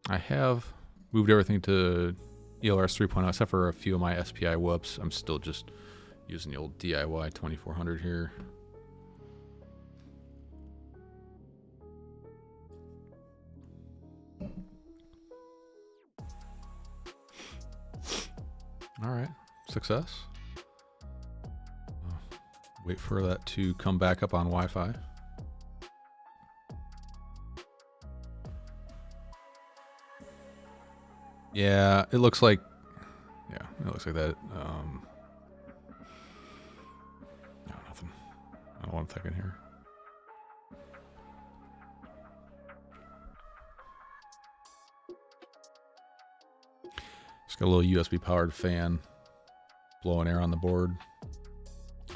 I have moved everything to ELRS 3.0 except for a few of my SPI whoops. I'm still just using the old DIY 2400 here. All right, success. Wait for that to come back up on Wi-Fi. Yeah, it looks like, it looks like that. No, nothing. I don't want to think in here. Just got a little USB powered fan blowing air on the board.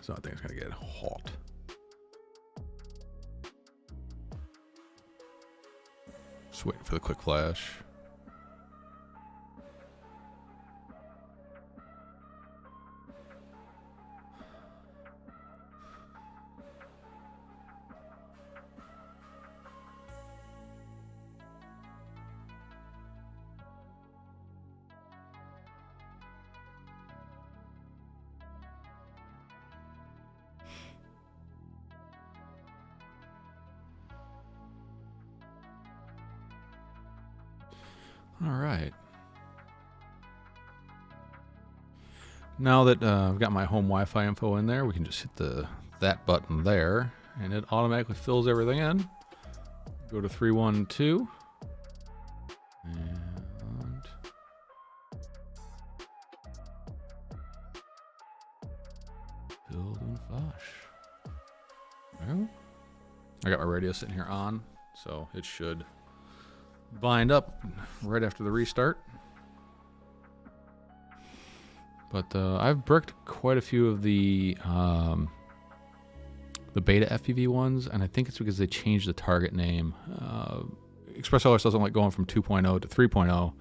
So I think it's going to get hot. Just waiting for the quick flash. All right. Now that I've got my home Wi-Fi info in there, we can just hit that button there, and it automatically fills everything in. Go to 312, and build and flash. Well, I got my radio sitting here on, so it should bind up right after the restart. But I've bricked quite a few of the beta FPV ones, and I think it's because they changed the target name. ExpressLRS doesn't like going from 2.0 to 3.0.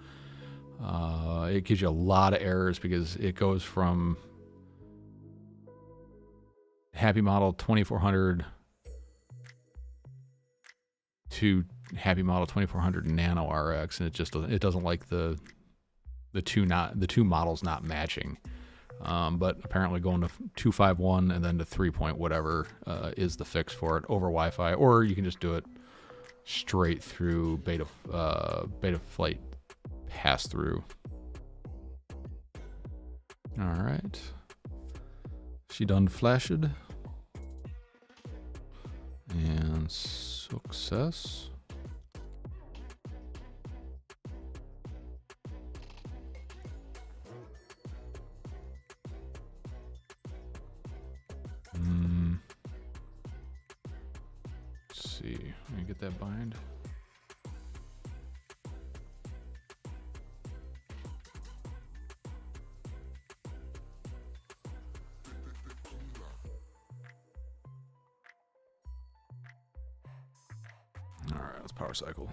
It gives you a lot of errors because it goes from Happy Model 2400 to Happy Model 2400 Nano RX, and it doesn't like the two models not matching But apparently going to 251 and then to 3 point whatever is the fix for it over Wi-Fi, or you can just do it straight through beta flight pass through. All right, she done flashed and success. Let's see, let me get that bind. All right, let's power cycle.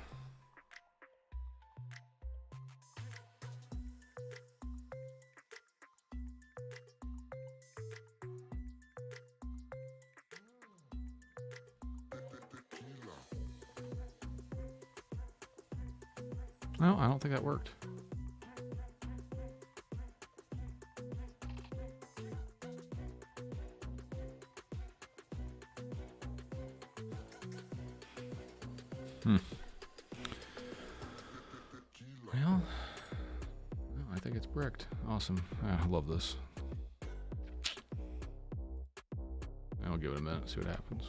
No, I don't think that worked. Well, no, I think it's bricked. Awesome. I love this. I'll give it a minute, see what happens.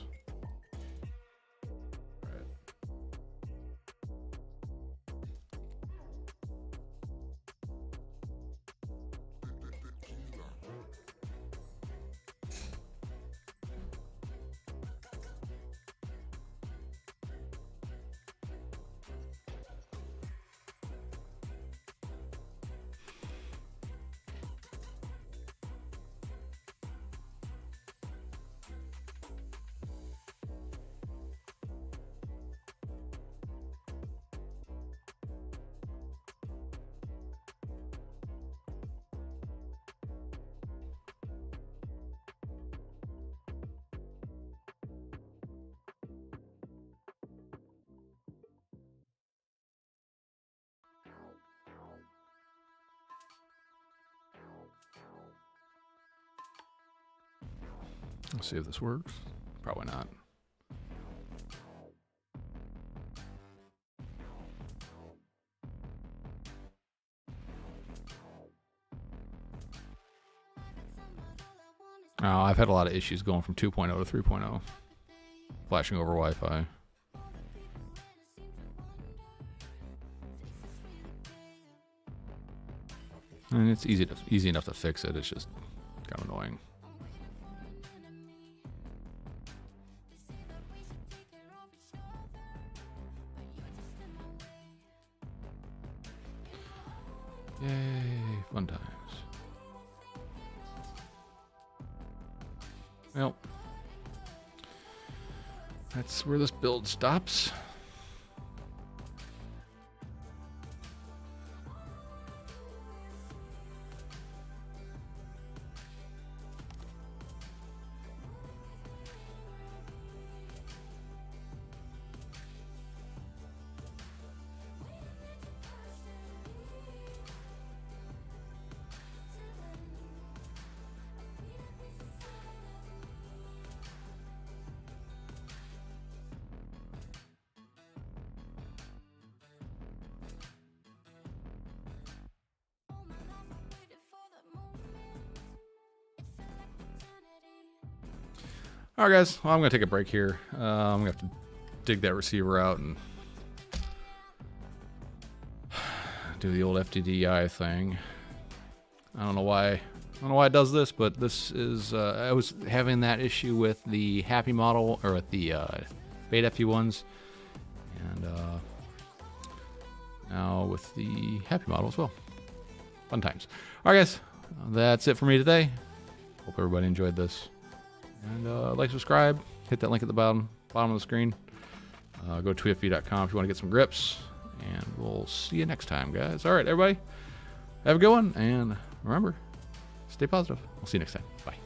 Let's see if this works. Probably not. Oh, I've had a lot of issues going from 2.0 to 3.0. Flashing over Wi-Fi. And it's easy enough to fix it. It's just kind of annoying. Yay, fun times. Well, that's where this build stops. All right, guys. Well, I'm going to take a break here. I'm going to have to dig that receiver out and do the old FTDI thing. I don't know why it does this, but this is I was having that issue with the Happy model, or with the Beta FE1s, and now with the Happy model as well. Fun times. All right, guys. That's it for me today. Hope everybody enjoyed this. And like, subscribe, hit that link at the bottom of the screen. Go to tweetfv.com if you want to get some grips. And we'll see you next time, guys. All right, everybody. Have a good one. And remember, stay positive. We'll see you next time. Bye.